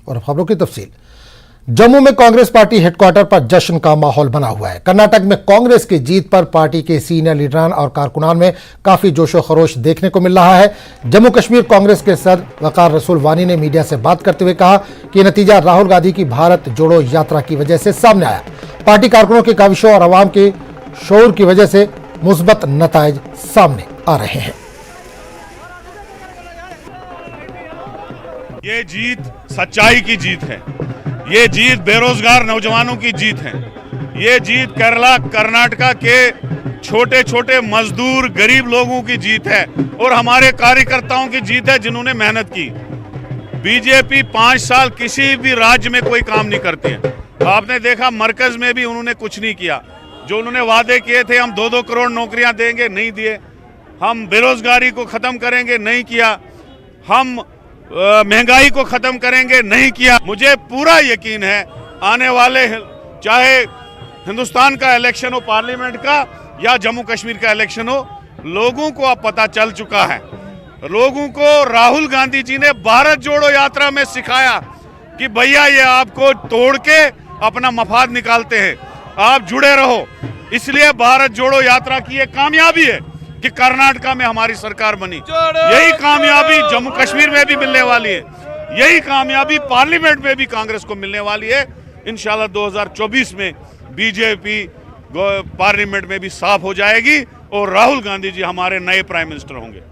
और खबरों की तफसील। जम्मू में कांग्रेस पार्टी हेडक्वार्टर पर जश्न का माहौल बना हुआ है। कर्नाटक में कांग्रेस की जीत पर पार्टी के सीनियर लीडरान और कारकुनान में काफी जोशो खरोश देखने को मिल रहा है। जम्मू कश्मीर कांग्रेस के सदर वकार रसूल वानी ने मीडिया से बात करते हुए कहा कि नतीजा राहुल गांधी की भारत जोड़ो यात्रा की वजह से सामने आया। पार्टी कारकुनों की काविशों और आवाम के शोर की वजह से मुस्बत नताइज सामने आ रहे हैं। ये जीत सच्चाई की जीत है। ये जीत बेरोजगार नौजवानों की जीत है। ये जीत केरला कर्नाटका के छोटे छोटे मजदूर गरीब लोगों की जीत है और हमारे कार्यकर्ताओं की जीत है जिन्होंने मेहनत की। बीजेपी 5 साल किसी भी राज्य में कोई काम नहीं करती है। आपने देखा मरकज में भी उन्होंने कुछ नहीं किया। जो उन्होंने वादे किए थे, हम 2-2 करोड़ नौकरियां देंगे, नहीं दिए। हम बेरोजगारी को खत्म करेंगे, नहीं किया। हम महंगाई को खत्म करेंगे, नहीं किया। मुझे पूरा यकीन है आने वाले चाहे हिंदुस्तान का इलेक्शन हो, पार्लियामेंट का या जम्मू कश्मीर का इलेक्शन हो, लोगों को अब पता चल चुका है। लोगों को राहुल गांधी जी ने भारत जोड़ो यात्रा में सिखाया कि भैया ये आपको तोड़ के अपना मफाद निकालते हैं, आप जुड़े रहो। इसलिए भारत जोड़ो यात्रा की एक कामयाबी है कि कर्नाटका में हमारी सरकार बनी। यही कामयाबी जम्मू कश्मीर में भी मिलने वाली है। यही कामयाबी पार्लियामेंट में भी कांग्रेस को मिलने वाली है। इंशाल्लाह 2024 में बीजेपी पार्लियामेंट में भी साफ हो जाएगी और राहुल गांधी जी हमारे नए प्राइम मिनिस्टर होंगे।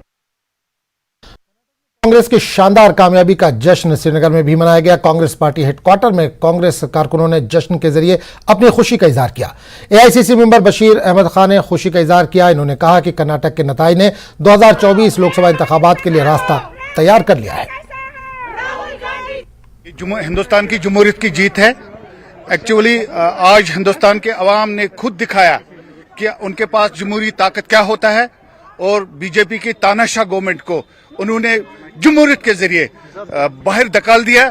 कांग्रेस की शानदार कामयाबी का जश्न श्रीनगर में भी मनाया गया। कांग्रेस पार्टी हेडक्वार्टर में कांग्रेस कारकुनों ने जश्न के जरिए अपनी खुशी का इजहार किया। एआईसीसी मेंबर बशीर अहमद खान ने खुशी का इजहार किया। इन्होंने कहा कि कर्नाटक के नताइज ने 2024 लोकसभा इंतखाबात के लिए रास्ता तैयार कर लिया है। हिंदुस्तान की जमहूरियत की जीत है। एक्चुअली आज हिंदुस्तान के अवाम ने खुद दिखाया कि उनके पास जमहूरी ताकत क्या होता है और बीजेपी की तानाशाह गवर्नमेंट को उन्होंने जमहूरियत के जरिए बाहर धकाल दिया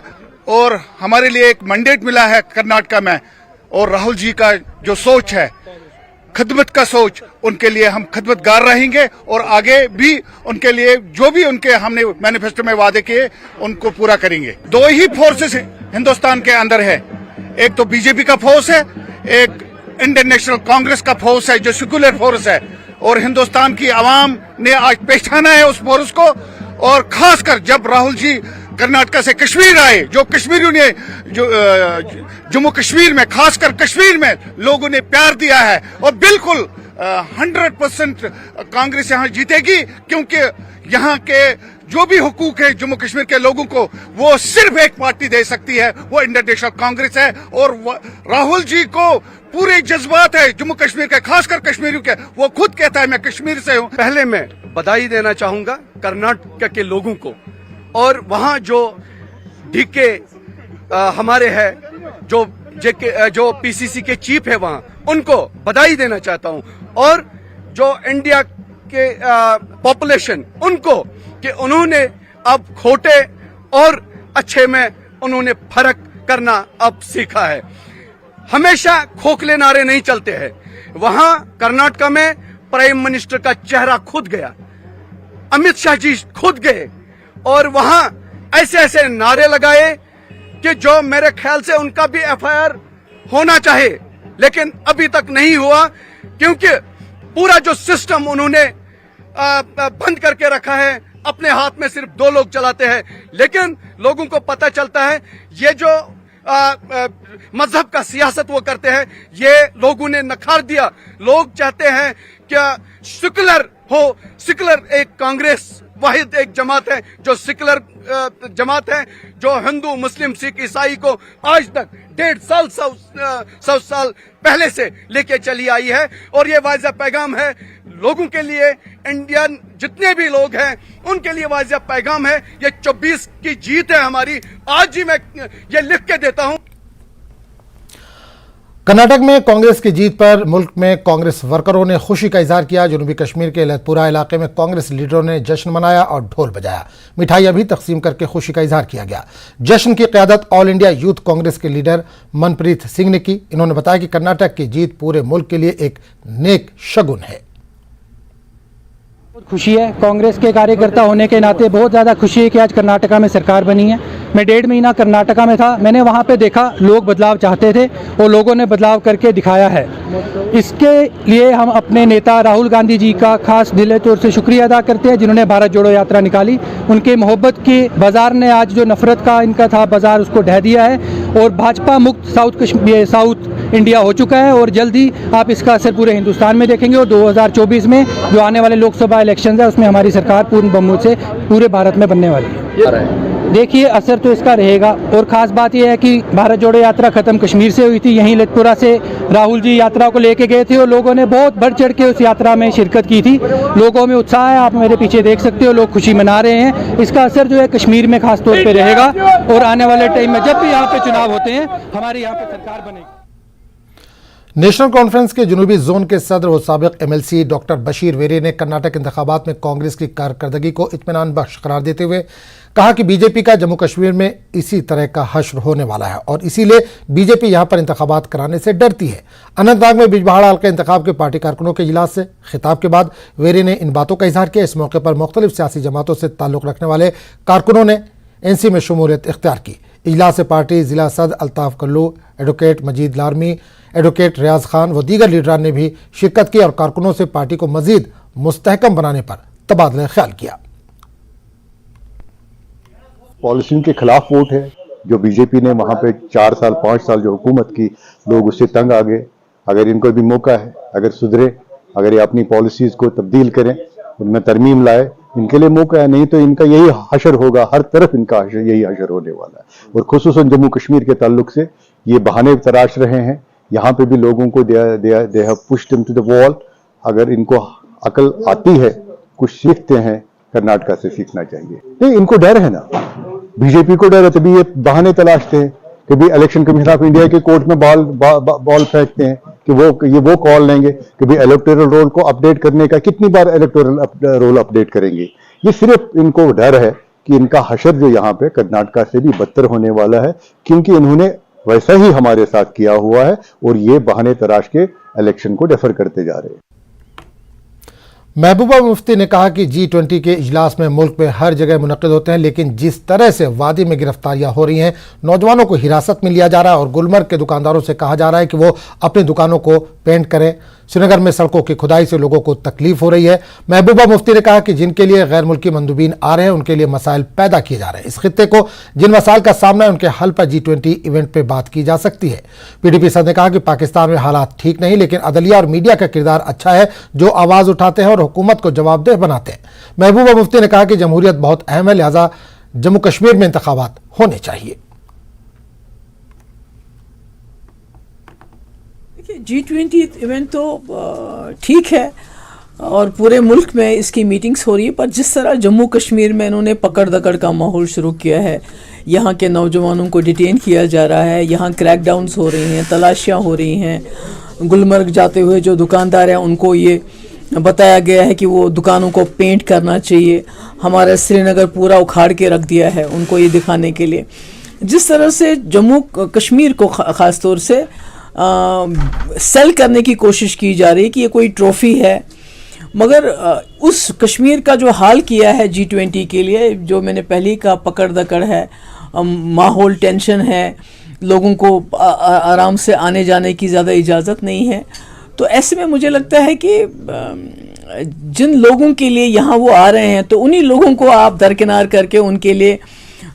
और हमारे लिए एक मैंडेट मिला है कर्नाटका में। और राहुल जी का जो सोच है, खिदमत का सोच, उनके लिए हम खिदमतगार रहेंगे और आगे भी उनके लिए जो भी उनके हमने मैनिफेस्टो में वादे किए उनको पूरा करेंगे। 2 ही फोर्सेस हिंदुस्तान के अंदर है, एक तो बीजेपी का फोर्स है, एक इंडियन नेशनल कांग्रेस का फोर्स है जो सेक्युलर फोर्स है। और हिंदुस्तान की आवाम ने आज पहचाना है उस फोर्स को। और खासकर जब राहुल जी कर्नाटका से कश्मीर आए, जो कश्मीरियों ने जो जम्मू कश्मीर में, खासकर कश्मीर में लोगों ने प्यार दिया है। और बिल्कुल 100% कांग्रेस यहाँ जीतेगी, क्योंकि यहाँ के जो भी हुकूक है जम्मू कश्मीर के लोगों को वो सिर्फ एक पार्टी दे सकती है, वो इंडियन नेशनल कांग्रेस है। और राहुल जी को पूरे जज्बात है जम्मू कश्मीर के, खासकर कश्मीरियों के। वो खुद कहता है मैं कश्मीर से हूँ। पहले मैं बधाई देना चाहूंगा कर्नाटक के लोगों को और वहाँ जो डीके हमारे हैं, जो पीसीसी के चीफ है वहाँ, उनको बधाई देना चाहता हूँ। और जो इंडिया के पॉपुलेशन, उनको कि उन्होंने अब खोटे और अच्छे में उन्होंने फर्क करना अब सीखा है। हमेशा खोखले नारे नहीं चलते हैं। वहां कर्नाटका में प्राइम मिनिस्टर का चेहरा खुद गया, अमित शाह जी खुद गए और वहां ऐसे ऐसे नारे लगाए कि जो मेरे ख्याल से उनका भी एफआईआर होना चाहिए, लेकिन अभी तक नहीं हुआ, क्योंकि पूरा जो सिस्टम उन्होंने बंद करके रखा है। अपने हाथ में सिर्फ 2 लोग चलाते हैं, लेकिन लोगों को पता चलता है ये जो मजहब का सियासत वो करते हैं, ये लोगों ने नकार दिया। लोग चाहते हैं क्या सेकुलर हो। सेकुलर एक कांग्रेस वाहिद एक जमात है जो सेकुलर जमात है, जो हिंदू मुस्लिम सिख ईसाई को आज तक 150 साल पहले से लेके चली आई है। और ये वाज़ेह पैगाम है लोगों के लिए, इंडियन जितने भी लोग हैं उनके लिए वाज़ेह पैगाम है। ये 24 की जीत है हमारी। आज ही मैं ये लिख के देता हूं। कर्नाटक में कांग्रेस की जीत पर मुल्क में कांग्रेस वर्करों ने खुशी का इजहार किया। जनूबी कश्मीर के लहतपुरा इलाके में कांग्रेस लीडरों ने जश्न मनाया और ढोल बजाया। मिठाइयां भी तकसीम करके खुशी का इजहार किया गया। जश्न की क़यादत ऑल इंडिया यूथ कांग्रेस के लीडर मनप्रीत सिंह ने की। इन्होंने बताया कि कर्नाटक की जीत पूरे मुल्क के लिए एक नेक शगुन है। खुशी है, कांग्रेस के कार्यकर्ता होने के नाते बहुत ज़्यादा खुशी है कि आज कर्नाटका में सरकार बनी है। मैं 1.5 महीना कर्नाटका में था, मैंने वहाँ पे देखा लोग बदलाव चाहते थे और लोगों ने बदलाव करके दिखाया है। इसके लिए हम अपने नेता राहुल गांधी जी का खास दिले तौर से शुक्रिया अदा करते हैं, जिन्होंने भारत जोड़ो यात्रा निकाली। उनके मोहब्बत के बाज़ार ने आज जो नफ़रत का इनका था बाज़ार, उसको ढह दिया है और भाजपा मुक्त साउथ इंडिया हो चुका है। और जल्दी आप इसका असर पूरे हिंदुस्तान में देखेंगे और 2024 में जो आने वाले लोकसभा इलेक्शन है उसमें हमारी सरकार पूर्ण बहुमत से पूरे भारत में बनने वाली है। देखिए, असर तो इसका रहेगा और ख़ास बात यह है कि भारत जोड़ो यात्रा ख़त्म कश्मीर से हुई थी। यहीं लतपुरा से राहुल जी यात्रा को लेके गए थे और लोगों ने बहुत बढ़ चढ़ के उस यात्रा में शिरकत की थी। लोगों में उत्साह है, आप मेरे पीछे देख सकते हो, लोग खुशी मना रहे हैं। इसका असर जो है कश्मीर में खास तौर पे रहेगा और आने वाले टाइम में जब भी यहाँ पे चुनाव होते हैं हमारे यहाँ पे सरकार बनेगी। नेशनल कॉन्फ्रेंस के जुनूबी जोन के सदर व साबिक एमएलसी डॉक्टर बशीर वेरे ने कर्नाटक इंतखाबात में कांग्रेस की कारकर्दगी को इत्मीनान बख्श करार देते हुए कहा कि बीजेपी का जम्मू कश्मीर में इसी तरह का हश्र होने वाला है और इसीलिए बीजेपी यहां पर इंतखाबात कराने से डरती है। अनंतनाग में बिजबहाड़ा हल्का इंतखाब के पार्टी कारकुनों के इजलास से खिताब के बाद वेरे ने इन बातों का इजहार किया। इस मौके पर मुख्तलिफ सियासी जमातों से ताल्लुक़ रखने वाले कारकुनों ने एनसी में शमूलियत इख्तियार की। इजलास से पार्टी जिला सदर अल्ताफ कल्लू, एडवोकेट मजीद लारमी, एडवोकेट रियाज खान व दीगर लीडरान ने भी शिरकत की और कारकुनों से पार्टी को मजीद मुस्तहकम बनाने पर तबादला ख्याल किया। पॉलिसी के खिलाफ वोट है जो बीजेपी ने वहां पे 4 साल 5 साल जो हुकूमत की, लोग उससे तंग आ गए। अगर इनको भी मौका है, अगर सुधरे, अगर ये अपनी पॉलिसीज को तब्दील करें, उनमें तरमीम लाए, इनके लिए मौका है। नहीं तो इनका यही हशर होगा, हर तरफ इनका हशर, यही हशर होने वाला है। और खुसूसन जम्मू कश्मीर के ताल्लुक से ये बहाने तराश रहे हैं। यहाँ पे भी लोगों को they have pushed him to the wall. अगर इनको अकल आती है, कुछ सीखते हैं, कर्नाटका से सीखना चाहिए। नहीं, इनको डर है ना, बीजेपी को डर है, तभी ये बहाने तलाशते हैं। कभी इलेक्शन कमीशन ऑफ इंडिया के कोर्ट में बॉल फेंकते हैं कि ये वो कॉल लेंगे। कभी इलेक्टोरल रोल को अपडेट करने का, कितनी बार इलेक्टोरल रोल अपडेट करेंगे। ये सिर्फ इनको डर है कि इनका हशर जो यहाँ पे कर्नाटका से भी बदतर होने वाला है, क्योंकि इन्होंने वैसा ही हमारे साथ किया हुआ है और ये बहाने तराश के इलेक्शन को डेफर करते जा रहे हैं। महबूबा मुफ्ती ने कहा कि G20 के इजलास में मुल्क में हर जगह मुनक्किद होते हैं, लेकिन जिस तरह से वादी में गिरफ्तारियां हो रही हैं, नौजवानों को हिरासत में लिया जा रहा है और गुलमर्ग के दुकानदारों से कहा जा रहा है कि वो अपनी दुकानों को पेंट करें। श्रीनगर में सड़कों की खुदाई से लोगों को तकलीफ हो रही है। महबूबा मुफ्ती ने कहा कि जिनके लिए गैर मुल्की मंदूबीन आ रहे हैं उनके लिए मसाइल पैदा किए जा रहे हैं। इस खित्ते को जिन मसाइल का सामना है उनके हल पर G20 इवेंट पर बात की जा सकती है। PDP सदर ने कहा कि पाकिस्तान में हालात ठीक नहीं, लेकिन अदलिया और मीडिया का किरदार अच्छा है जो आवाज़ उठाते हैं और हुकूमत को जवाबदेह बनाते हैं। महबूबा मुफ्ती ने कहा कि जमहूरियत बहुत अहम है, लिहाजा जम्मू कश्मीर में इंतखाबात होने चाहिए। G20 इवेंट तो ठीक है और पूरे मुल्क में इसकी मीटिंग्स हो रही है, पर जिस तरह जम्मू कश्मीर में इन्होंने पकड़ दकड़ का माहौल शुरू किया है, यहाँ के नौजवानों को डिटेन किया जा रहा है, यहाँ क्रैकडाउन्स हो रही हैं, तलाशियाँ हो रही हैं। गुलमर्ग जाते हुए जो दुकानदार हैं उनको ये बताया गया है कि वो दुकानों को पेंट करना चाहिए। हमारा श्रीनगर पूरा उखाड़ के रख दिया है उनको ये दिखाने के लिए। जिस तरह से जम्मू कश्मीर को ख़ास तौर से सेल करने की कोशिश की जा रही है कि ये कोई ट्रॉफी है, मगर उस कश्मीर का जो हाल किया है G20 के लिए, जो मैंने पहले ही कहा, पकड़ दकड़ है, माहौल टेंशन है, लोगों को आराम से आने जाने की ज़्यादा इजाज़त नहीं है। तो ऐसे में मुझे लगता है कि जिन लोगों के लिए यहाँ वो आ रहे हैं तो उन्हीं लोगों को आप दरकिनार करके उनके लिए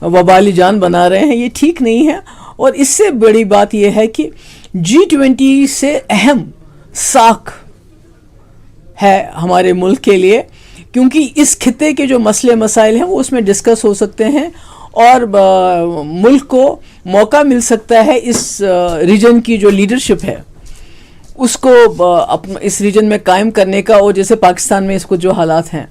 वबाली जान बना रहे हैं, ये ठीक नहीं है। और इससे बड़ी बात यह है कि G20 से अहम साख है हमारे मुल्क के लिए, क्योंकि इस खित्ते के जो मसले मसाइल हैं वो उसमें डिस्कस हो सकते हैं और मुल्क को मौका मिल सकता है इस रीजन की जो लीडरशिप है उसको इस रीजन में कायम करने का। और जैसे पाकिस्तान में इसको जो हालात हैं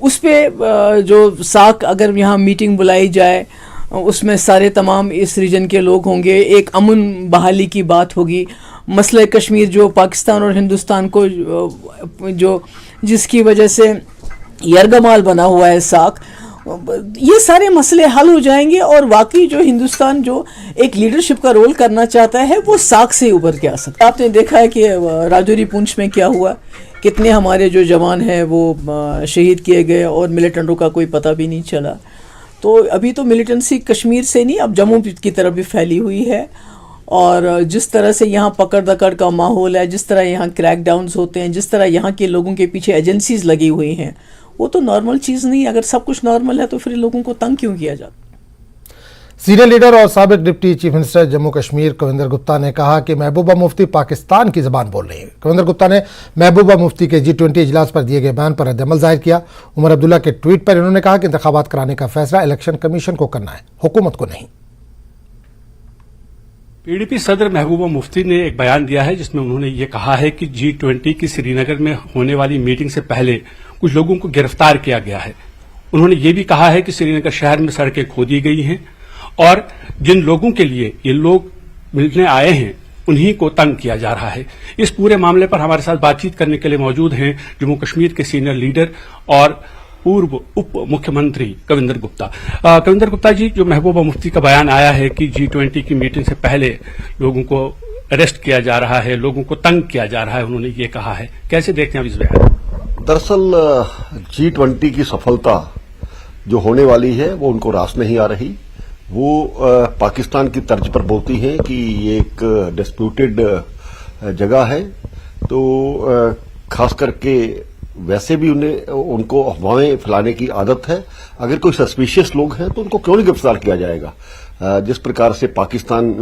उस पर जो साख अगर यहाँ मीटिंग बुलाई जाए उसमें सारे तमाम इस रीजन के लोग होंगे, एक अमन बहाली की बात होगी। मसले कश्मीर जो पाकिस्तान और हिंदुस्तान को जो जिसकी वजह से यरगमाल बना हुआ है साख, ये सारे मसले हल हो जाएंगे और वाकई जो हिंदुस्तान जो एक लीडरशिप का रोल करना चाहता है वो साख से उभर के आ सकता है। आपने देखा है कि राजौरी पुंछ में क्या हुआ, कितने हमारे जो जवान हैं वो शहीद किए गए और मिलिटेंटों का कोई पता भी नहीं चला। तो अभी तो मिलिटेंसी कश्मीर से नहीं, अब जम्मू की तरफ भी फैली हुई है। और जिस तरह से यहाँ पकड़ दकड़ का माहौल है, जिस तरह यहाँ क्रैकडाउन्स होते हैं, जिस तरह यहाँ के लोगों के पीछे एजेंसीज लगी हुई हैं, वो तो नॉर्मल चीज़ नहीं। अगर सब कुछ नॉर्मल है तो फिर लोगों को तंग क्यों किया जाता? सीनियर लीडर और साबिक deputy chief minister Jammu Kashmir Kavinder Gupta ने कहा कि महबूबा मुफ्ती पाकिस्तान की ज़बान बोल रही है। कविंदर गुप्ता ने महबूबा मुफ्ती के G20 इजलास पर दिए गए बयान पर रद्द-ए-अमल जाहिर किया। उमर अब्दुल्ला के ट्वीट पर इन्होंने कहा कि इंतखाबात कराने का फैसला इलेक्शन कमीशन को करना है, हुकूमत को नहीं। पीडीपी सदर महबूबा मुफ्ती ने एक बयान दिया है जिसमें उन्होंने ये कहा है कि G20 की श्रीनगर में होने वाली मीटिंग से पहले कुछ लोगों को गिरफ्तार किया गया है। उन्होंने ये भी कहा है कि श्रीनगर शहर में सड़कें खोदी गई हैं और जिन लोगों के लिए ये लोग मिलने आए हैं उन्हीं को तंग किया जा रहा है। इस पूरे मामले पर हमारे साथ बातचीत करने के लिए मौजूद हैं जम्मू कश्मीर के सीनियर लीडर और पूर्व उप मुख्यमंत्री कविंदर गुप्ता। कविंदर गुप्ता जी, जो महबूबा मुफ्ती का बयान आया है कि G20 की मीटिंग से पहले लोगों को अरेस्ट किया जा रहा है, लोगों को तंग किया जा रहा है, उन्होंने ये कहा है, कैसे देखते हैं आप इस बयान? दरअसल G20 की सफलता जो होने वाली है वो उनको रास नहीं आ रही। वो पाकिस्तान की तर्ज पर बोलती है कि ये एक डिस्प्यूटेड जगह है, तो खास करके वैसे भी उनको अफवाहें फैलाने की आदत है। अगर कोई सस्पिशियस लोग हैं तो उनको क्यों नहीं गिरफ्तार किया जाएगा। जिस प्रकार से पाकिस्तान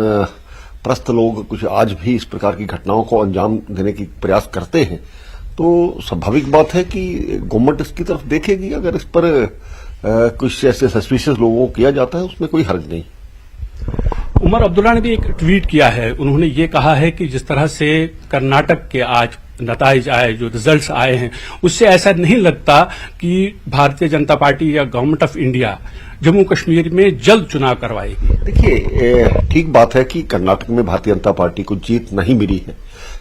प्रस्त लोग कुछ आज भी इस प्रकार की घटनाओं को अंजाम देने की प्रयास करते हैं, तो स्वाभाविक बात है कि गवर्नमेंट इसकी तरफ देखेगी। अगर इस पर कुछ ऐसे सस्पिशियस लोगों को किया जाता है उसमें कोई हर्ज नहीं। उमर अब्दुल्ला ने भी एक ट्वीट किया है। उन्होंने ये कहा है कि जिस तरह से कर्नाटक के आज नताइज आए, जो रिजल्ट्स आए हैं, उससे ऐसा नहीं लगता कि भारतीय जनता पार्टी या government of India Jammu Kashmir में जल्द चुनाव करवाएगी। देखिए, ठीक बात है कि कर्नाटक में भारतीय जनता पार्टी को जीत नहीं मिली है,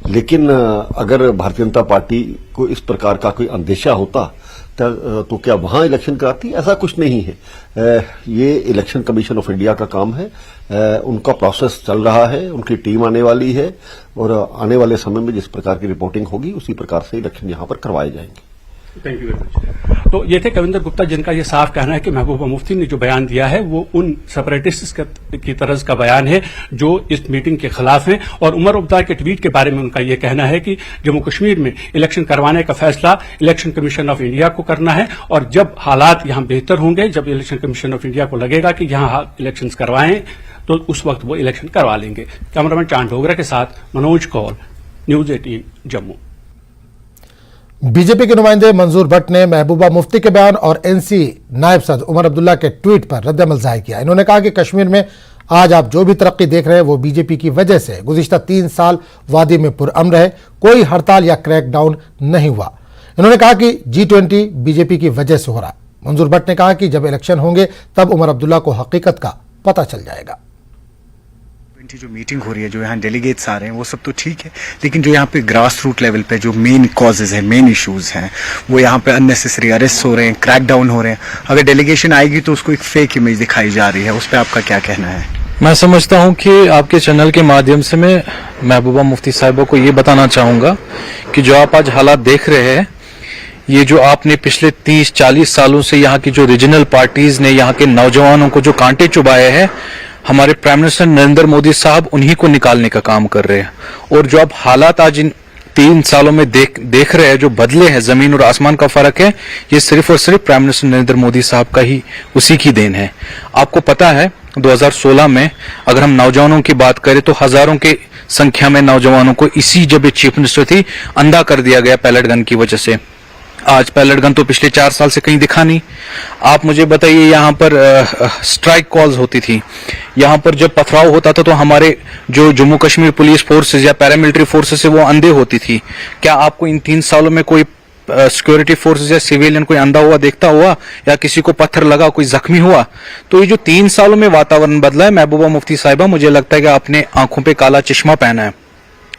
लेकिन अगर भारतीय जनता पार्टी को इस प्रकार का कोई अंदेशा होता तो क्या वहां इलेक्शन कराती? ऐसा कुछ नहीं है। ये इलेक्शन कमीशन ऑफ इंडिया का काम है। उनका प्रोसेस चल रहा है, उनकी टीम आने वाली है और आने वाले समय में जिस प्रकार की रिपोर्टिंग होगी उसी प्रकार से इलेक्शन यहां पर करवाए जाएंगे। Thank you very much. तो ये थे कविंदर गुप्ता, जिनका ये साफ कहना है कि महबूबा मुफ्ती ने जो बयान दिया है वो उन सेपरेटिस्ट की तरज का बयान है जो इस मीटिंग के खिलाफ है। और उमर अब्दुल्ला के ट्वीट के बारे में उनका ये कहना है कि जम्मू कश्मीर में इलेक्शन करवाने का फैसला इलेक्शन कमीशन ऑफ इंडिया को करना है और जब हालात यहां बेहतर होंगे, जब इलेक्शन कमीशन ऑफ इंडिया को लगेगा कि यहां इलेक्शन करवाएं, तो उस वक्त वो इलेक्शन करवा लेंगे। कैमरामैन चांद डोगरा के साथ मनोज कौल, न्यूज 18 जम्मू। बीजेपी के नुमाइंदे मंजूर भट्ट ने महबूबा मुफ्ती के बयान और एनसी नायब सदर उमर अब्दुल्ला के ट्वीट पर रद्द-ए-अमल जाहिर किया। इन्होंने कहा कि कश्मीर में आज आप जो भी तरक्की देख रहे हैं वो बीजेपी की वजह से। गुज़िश्ता 3 साल वादी में पुरअमन रहे, कोई हड़ताल या क्रैकडाउन नहीं हुआ। इन्होंने कहा कि G20 बीजेपी की वजह से हो रहा। मंजूर भट्ट ने कहा कि जब इलेक्शन होंगे तब उमर अब्दुल्ला को हकीकत का पता चल जाएगा। जो मीटिंग हो रही है, जो यहाँ डेलीगेट्स आ रहे हैं, वो सब तो ठीक है, लेकिन जो यहाँ पे ग्रास रूट लेवल पे जो मेन कॉजेज हैं, मेन इश्यूज हैं, वो यहाँ पे अननेसेसरी अरेस्ट हो रहे हैं, क्रैकडाउन हो रहे हैं। अगर डेलीगेशन आएगी तो उसको एक फेक इमेज दिखाई जा रही है, उस पर आपका क्या कहना है? मैं समझता हूँ कि आपके चैनल के माध्यम से मैं महबूबा मुफ्ती साहिबा को ये बताना चाहूँगा कि जो आप आज हालात देख रहे हैं, ये जो आपने पिछले 30-40 सालों से यहाँ की जो रीजनल पार्टीज ने यहाँ के नौजवानों को जो कांटे चुभाए हैं, हमारे प्राइम मिनिस्टर नरेंद्र मोदी साहब उन्हीं को निकालने का काम कर रहे हैं। और जो आप हालात आज इन 3 सालों में देख रहे हैं, जो बदले हैं, जमीन और आसमान का फर्क है, ये सिर्फ और सिर्फ प्राइम मिनिस्टर नरेंद्र मोदी साहब का ही, उसी की देन है। आपको पता है 2016 में अगर हम नौजवानों की बात करें तो हजारों की संख्या में नौजवानों को इसी जब ये चीफ मिनिस्टर थी अंधा कर दिया गया पैलेट गन की वजह से। आज पैलेट गन तो पिछले 4 साल से कहीं दिखा नहीं। आप मुझे बताइए, यहाँ पर स्ट्राइक कॉल्स होती थी, यहाँ पर जब पथराव होता था तो हमारे जो जम्मू कश्मीर पुलिस फोर्सेस या पैरामिलिट्री फोर्सेस है वो अंधे होती थी। क्या आपको इन 3 सालों में कोई सिक्योरिटी फोर्सेस या सिविलियन कोई अंधा हुआ देखता हुआ, या किसी को पत्थर लगा, कोई जख्मी हुआ? तो ये जो 3 सालों में वातावरण बदला है, महबूबा मुफ्ती साहिबा, मुझे लगता है कि आपने आंखों पे काला चश्मा पहना है।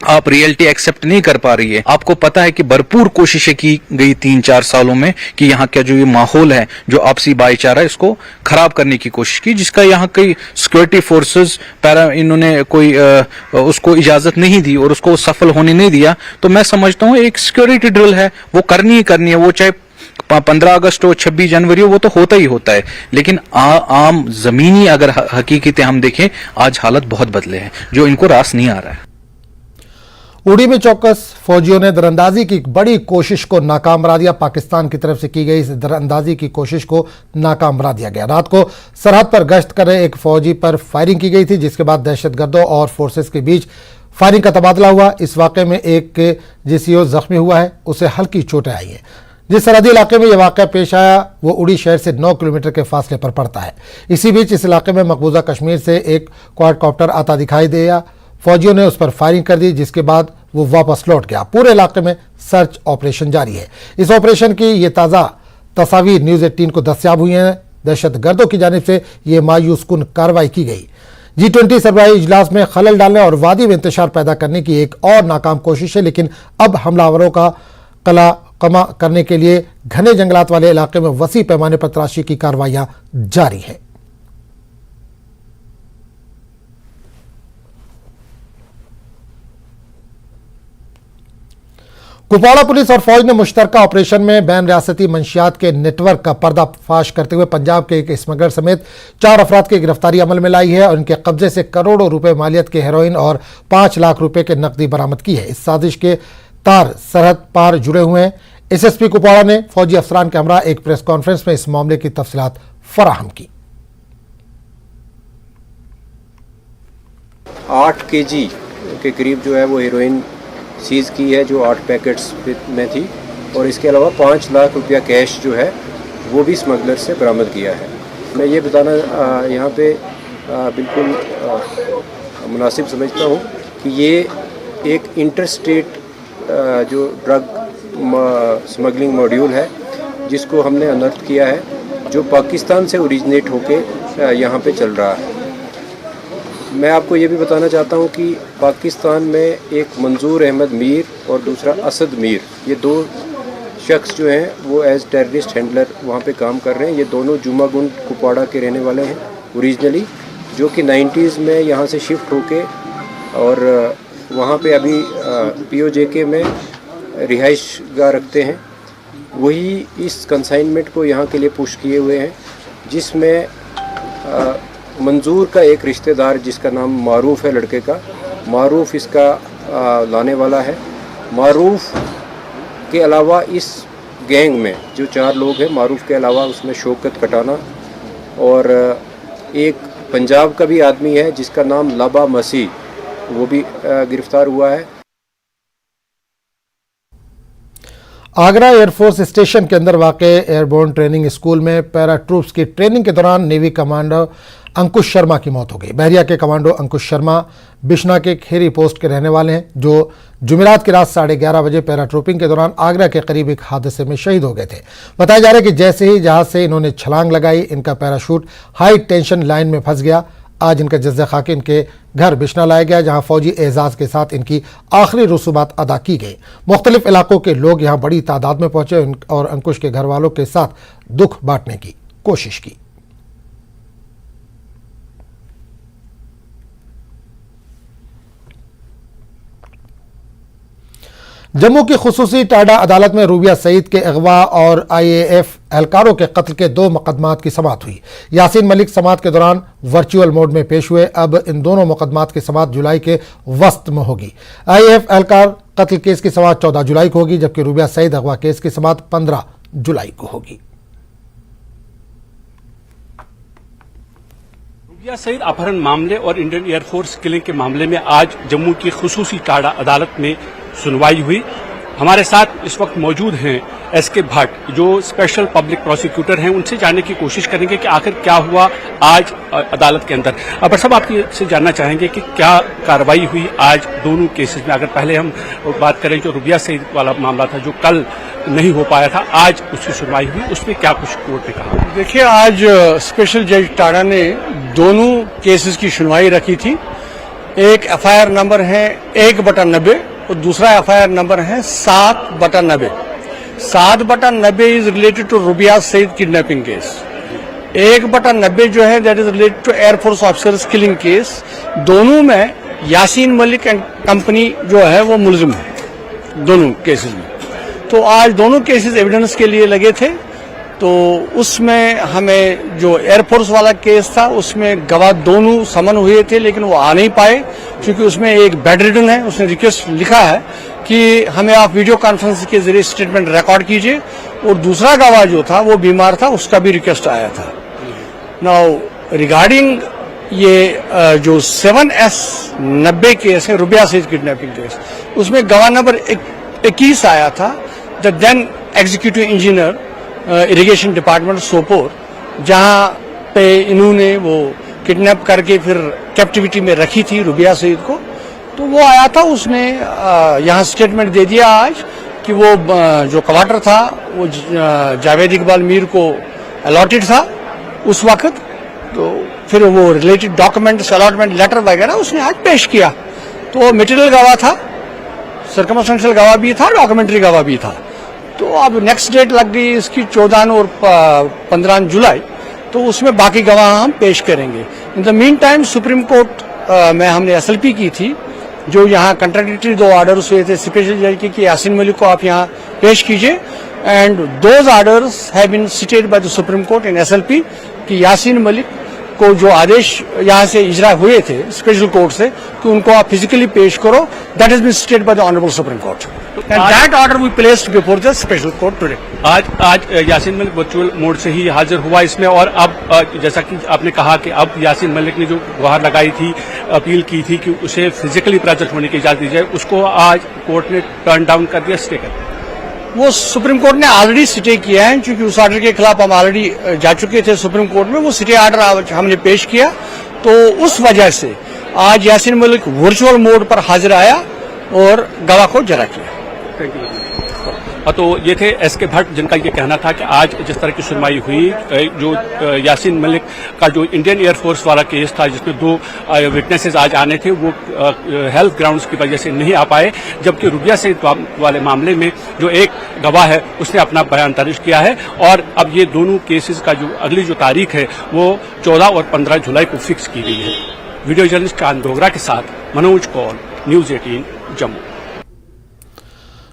आप रियलिटी एक्सेप्ट नहीं कर पा रही है। आपको पता है कि भरपूर कोशिशें की गई 3-4 सालों में कि यहाँ का जो ये माहौल है, जो आपसी भाईचारा, इसको खराब करने की कोशिश की, जिसका यहाँ कई सिक्योरिटी फोर्सेस इन्होंने कोई उसको इजाजत नहीं दी और उसको सफल होने नहीं दिया। तो मैं समझता हूँ एक सिक्योरिटी ड्रिल है, वो करनी ही करनी है, वो चाहे 15 अगस्त हो, 26 जनवरी हो, वो तो होता ही होता है। लेकिन आम जमीनी अगर हकीकतें हम देखें, आज हालत बहुत बदले हैं, जो इनको रास नहीं आ रहा है। उड़ी में चौकस फौजियों ने दरअंदाजी की एक बड़ी कोशिश को नाकाम बना दिया। पाकिस्तान की तरफ से की गई इस दरअंदाजी की कोशिश को नाकाम बना दिया गया। रात को सरहद पर गश्त कर रहे एक फौजी पर फायरिंग की गई थी, जिसके बाद दहशतगर्दों और फोर्सेस के बीच फायरिंग का तबादला हुआ। इस वाक़े में एक JCO जख्मी हुआ है, उसे हल्की चोटें आई हैं। जिस सरहदी इलाके में यह वाक़या पेश आया वो उड़ी शहर से 9 किलोमीटर के फासले पर पड़ता है। इसी बीच इस इलाके में मकबूजा कश्मीर से एक क्वाडकॉप्टर आता दिखाई दिया। फौजियों ने उस पर फायरिंग कर दी, जिसके बाद वो वापस लौट गया। पूरे इलाके में सर्च ऑपरेशन जारी है। इस ऑपरेशन की ये ताज़ा तस्वीर न्यूज़ 18 को दस्तयाब हुई हैं। दहशतगर्दों की जानिब से ये मायूस कुन कार्रवाई की गई। G20 सरबराही इजलास में खलल डालने और वादी में इंतशार पैदा करने की एक और नाकाम कोशिश है, लेकिन अब हमलावरों का कला कमा करने के लिए घने जंगलात वाले इलाके में वसी पैमाने पर तलाशी की कार्रवाइयां जारी है। कुपवाड़ा पुलिस और फौज ने मुश्तरका ऑपरेशन में बैन रियासती मंशियात के नेटवर्क का पर्दाफाश करते हुए पंजाब के एक स्मगलर समेत 4 अफराद की गिरफ्तारी अमल में लाई है और इनके कब्जे से करोड़ों रुपए मालियत के हेरोइन और 5 लाख रुपए के नकदी बरामद की है। इस साजिश के तार सरहद पार जुड़े हुए हैं। SSP कुपवाड़ा ने फौजी अफसरान के हमरा एक प्रेस कॉन्फ्रेंस में इस मामले की तफसीलात फराहम की। 8 kg के करीब जो है वो हेरोइन सीज़ की है, जो 8 पैकेट्स में थी, और इसके अलावा 5 लाख रुपया कैश जो है वो भी स्मगलर से बरामद किया है। मैं ये बताना यहाँ पे बिल्कुल मुनासिब समझता हूँ कि ये एक इंटरस्टेट जो ड्रग स्मगलिंग मॉड्यूल है, जिसको हमने अनर्थ किया है, जो पाकिस्तान से ओरिजिनेट होके यहाँ पे चल रहा है। मैं आपको ये भी बताना चाहता हूँ कि पाकिस्तान में एक मंजूर अहमद मीर और दूसरा असद मीर, ये 2 शख्स जो हैं वो एज टेररिस्ट हैंडलर वहाँ पे काम कर रहे हैं। ये दोनों जुमागुंड कुपवाड़ा के रहने वाले हैं ओरिजिनली, जो कि 90s में यहाँ से शिफ्ट होके और वहाँ पे अभी POJK में रिहाइश गाह रखते हैं। वही इस कंसाइनमेंट को यहाँ के लिए पुश किए हुए हैं, जिसमें मंजूर का एक रिश्तेदार जिसका नाम मारूफ है, लड़के का मारूफ इसका लाने वाला है। मारूफ के अलावा इस गैंग में जो 4 लोग हैं, मारूफ के अलावा उसमें शौकत कटाना और एक पंजाब का भी आदमी है जिसका नाम लाबा मसीह, वो भी गिरफ्तार हुआ है। आगरा एयरफोर्स स्टेशन के अंदर वाक़ एयरबोर्न ट्रेनिंग स्कूल में पैरा ट्रूप्स की ट्रेनिंग के दौरान नेवी कमांडो अंकुश शर्मा की मौत हो गई। बहरिया के कमांडो अंकुश शर्मा बिश्ना के खेरी पोस्ट के रहने वाले हैं, जो जुमेरात की रात 11:30 बजे पैरा ट्रूपिंग के दौरान आगरा के करीब एक हादसे में शहीद हो गए थे। बताया जा रहा है कि जैसे ही जहाज से इन्होंने छलांग लगाई, इनका पैराशूट हाई टेंशन लाइन में फंस गया। आज इनका जज्जा खाकी इनके घर बिश्ना लाया गया, जहां फौजी एजाज के साथ इनकी आखिरी रसूमात अदा की गई। मुख्तलिफ इलाकों के लोग यहां बड़ी तादाद में पहुंचे और अंकुश के घर वालों के साथ दुख बांटने की कोशिश की। जम्मू की खुसूसी टाडा अदालत में रूबिया सईद के अगवा और IAF एहलकारों के कत्ल के 2 मुकदमात की समाअत हुई। यासीन मलिक समाअत के दौरान वर्चुअल मोड में पेश हुए। अब इन दोनों मुकदमात की समाअत जुलाई के वस्त में होगी। IAF एहलकार कत्ल केस की समाअत 14 जुलाई को होगी, जबकि रूबिया सईद अगवा केस की समाअत 15 जुलाई को होगी। रूबिया सईद अपहरण मामले और इंडियन एयरफोर्स किलिंग के मामले में आज जम्मू की खुसूसी टाडा अदालत में सुनवाई हुई। हमारे साथ इस वक्त मौजूद हैं SK भट्ट, जो स्पेशल पब्लिक प्रोसिक्यूटर हैं। उनसे जानने की कोशिश करेंगे कि आखिर क्या हुआ आज अदालत के अंदर। अब सब आपकी से जानना चाहेंगे कि क्या कार्रवाई हुई आज दोनों केसेस में। अगर पहले हम बात करें जो रूबिया सईद वाला मामला था, जो कल नहीं हो पाया था, आज उसकी सुनवाई हुई, उसमें क्या कुछ कोर्ट ने कहा? देखिए, आज स्पेशल जज टाडा ने दोनों केसेस की सुनवाई रखी थी। एक FIR नंबर है 1/90 और दूसरा FIR नंबर है 7/90। 7/90 is related to Rubaiya Sayeed kidnapping case. 1/90 जो है that is related to air force officers killing case. दोनों में यासीन मलिक एंड कंपनी जो है वो मुलजिम है दोनों केसेस में। तो आज दोनों केसेस एविडेंस के लिए लगे थे। तो उसमें हमें जो एयरफोर्स वाला केस था उसमें गवाह दोनों समन हुए थे, लेकिन वो आ नहीं पाए क्योंकि उसमें एक बेड रिडन है। उसने रिक्वेस्ट लिखा है कि हमें आप वीडियो कॉन्फ्रेंस के जरिए स्टेटमेंट रिकॉर्ड कीजिए, और दूसरा गवाह जो था वो बीमार था, उसका भी रिक्वेस्ट आया था। नाउ रिगार्डिंग ये जो 7S90 केस है रुबिया सईद किडनैपिंग केस, उसमें गवाह नंबर 21 आया था। The then executive engineer irrigation department Sopore, जहां पे इन्होंने वो किडनैप करके फिर कैप्टिविटी में रखी थी रुबिया सईद को। तो वो आया था, उसने यहाँ स्टेटमेंट दे दिया आज कि वो जो क्वार्टर था वो जावेद इकबाल मीर को अलॉटेड था उस वक्त। तो फिर वो रिलेटेड डॉक्यूमेंट्स अलॉटमेंट लेटर वगैरह उसने आज पेश किया। तो मटेरियल गवाह था, सर्कमस्टेंशियल गवाह भी था, डॉक्यूमेंट्री गवाह भी था। तो अब नेक्स्ट डेट लग गई इसकी 14 और 15 जुलाई, तो उसमें बाकी गवाह हम पेश करेंगे। In the mean time supreme court में हमने SLP की थी, जो यहाँ कंट्राडिक्टरी 2 ऑर्डर्स हुए थे स्पेशल जज के यासीन मलिक को आप यहाँ पेश कीजिए, and those orders have been stayed by the supreme court in SLP कि यासीन मलिक को जो आदेश यहाँ से इजरा हुए थे स्पेशल कोर्ट से कि उनको आप फिजिकली पेश करो, that has been stayed by the honourable supreme court and that order we placed before the special court today. आज यासीन मलिक वर्चुअल मोड से ही हाजिर हुआ इसमें, और अब जैसा कि आपने कहा कि अब यासीन मलिक ने जो गुहार लगाई थी, अपील की थी कि उसे फिजिकली प्रेजेंट होने की इजाजत दी जाए, उसको आज कोर्ट ने टर्न डाउन कर दिया, स्टे कर दिया। वो सुप्रीम कोर्ट ने ऑलरेडी स्टे किया है, क्योंकि उस ऑर्डर के खिलाफ हम ऑलरेडी जा चुके थे सुप्रीम कोर्ट में। वो स्टे ऑर्डर हमने पेश किया, तो उस वजह से आज यासीन मलिक वर्चुअल मोड पर हाजिर आया और गवाह को जरा किया। Thank you. तो ये थे SK भट्ट, जिनका ये कहना था कि आज जिस तरह की सुनवाई हुई, जो यासीन मलिक का जो इंडियन एयरफोर्स वाला केस था जिसमें 2 विटनेसेस आज आने थे, वो हेल्थ ग्राउंड्स की वजह से नहीं आ पाए, जबकि रुबिया सईद वाले मामले में जो एक गवाह है उसने अपना बयान दर्ज किया है। और अब ये दोनों केसेस का जो अगली जो तारीख है वो 14 और 15 जुलाई को फिक्स की गई है। वीडियो जर्नलिस्ट चांद डोगरा के साथ मनोज कौल, न्यूज 18 जम्मू।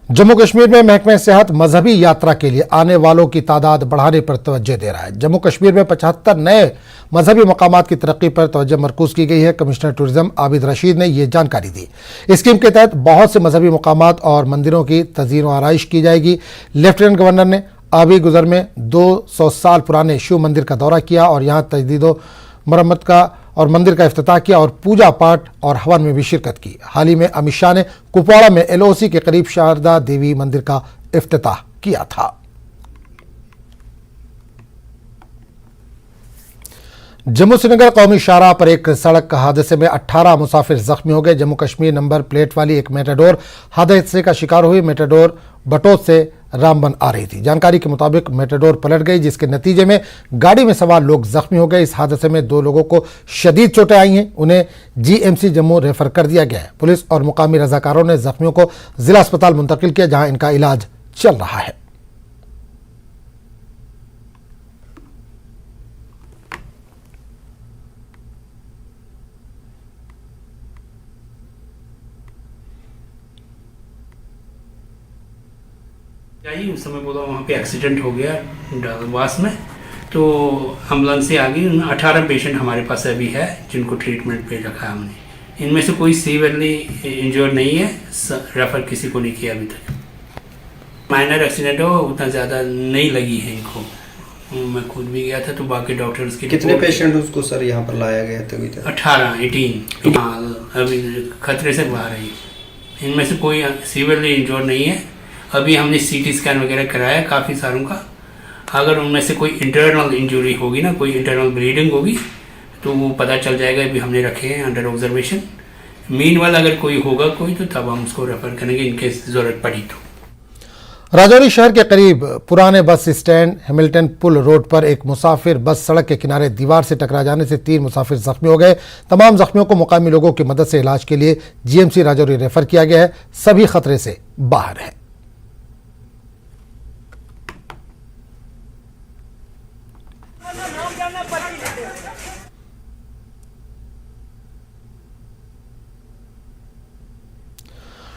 जम्मू कश्मीर में महकमे सेहत मजहबी यात्रा के लिए आने वालों की तादाद बढ़ाने पर तवज्जो दे रहा है। जम्मू कश्मीर में 75 नए मजहबी मकामात की तरक्की पर तवज्जो मरकूज की गई है। कमिश्नर टूरिज्म आबिद रशीद ने यह जानकारी दी। स्कीम के तहत बहुत से मजहबी मकामात और मंदिरों की तज़ीन व आराइश की जाएगी। लेफ्टिनेंट गवर्नर ने आबी गुजर में 200 साल पुराने शिव मंदिर का दौरा किया और यहाँ तजदीद मरम्मत का और मंदिर का इफ्तिताह किया और पूजा पाठ और हवन में भी शिरकत की। हाल ही में अमित शाह ने कुपवाड़ा में LOC के करीब शारदा देवी मंदिर का इफ्तिताह किया था। जम्मू श्रीनगर कौमी शाहराह पर एक सड़क हादसे में 18 मुसाफिर जख्मी हो गए। जम्मू कश्मीर नंबर प्लेट वाली एक मेटाडोर हादसे का शिकार हुई। मेटाडोर बटोत से रामबन आ रही थी। जानकारी के मुताबिक मेटाडोर पलट गई, जिसके नतीजे में गाड़ी में सवार लोग जख्मी हो गए। इस हादसे में 2 लोगों को शदीद चोटें आई हैं, उन्हें GMC जम्मू रेफर कर दिया गया है। पुलिस और मुकामी रजाकारों ने जख्मियों को जिला अस्पताल मुंतकिल किया, जहां इनका इलाज चल रहा है। उस समय बोला वहाँ पे एक्सीडेंट हो गया डालवास में, तो एम्बुलेंस से आ गई। 18 पेशेंट हमारे पास अभी है जिनको ट्रीटमेंट पे रखा है हमने। इनमें से कोई सीवियरली इंजर्ड नहीं है, रेफर किसी को नहीं किया अभी तक। माइनर एक्सीडेंट हो, उतना ज़्यादा नहीं लगी है इनको। मैं खुद भी गया था, तो बाकी डॉक्टर्स के कितने पेशेंट उसको सर यहाँ पर लाया गया था? 18 अभी खतरे से बाहर है। इनमें से कोई सीवियरली इंजर्ड नहीं है। अभी हमने CT स्कैन वगैरह कराया काफ़ी सारों का। अगर उनमें से कोई इंटरनल इंजरी होगी ना, कोई इंटरनल ब्लीडिंग होगी, तो वो पता चल जाएगा। अभी हमने रखे हैं अंडर ऑब्जर्वेशन। मीनवाइल अगर कोई होगा कोई, तो तब हम उसको रेफर करेंगे इनकेस ज़रूरत पड़ी तो। राजौरी शहर के करीब पुराने बस स्टैंड हैमिल्टन पुल रोड पर एक मुसाफिर बस सड़क के किनारे दीवार से टकरा जाने से 3 मुसाफिर जख्मी हो गए। तमाम जख्मियों को मुकामी लोगों की मदद से इलाज के लिए जीएमसी राजौरी रेफर किया गया है। सभी खतरे से बाहर हैं।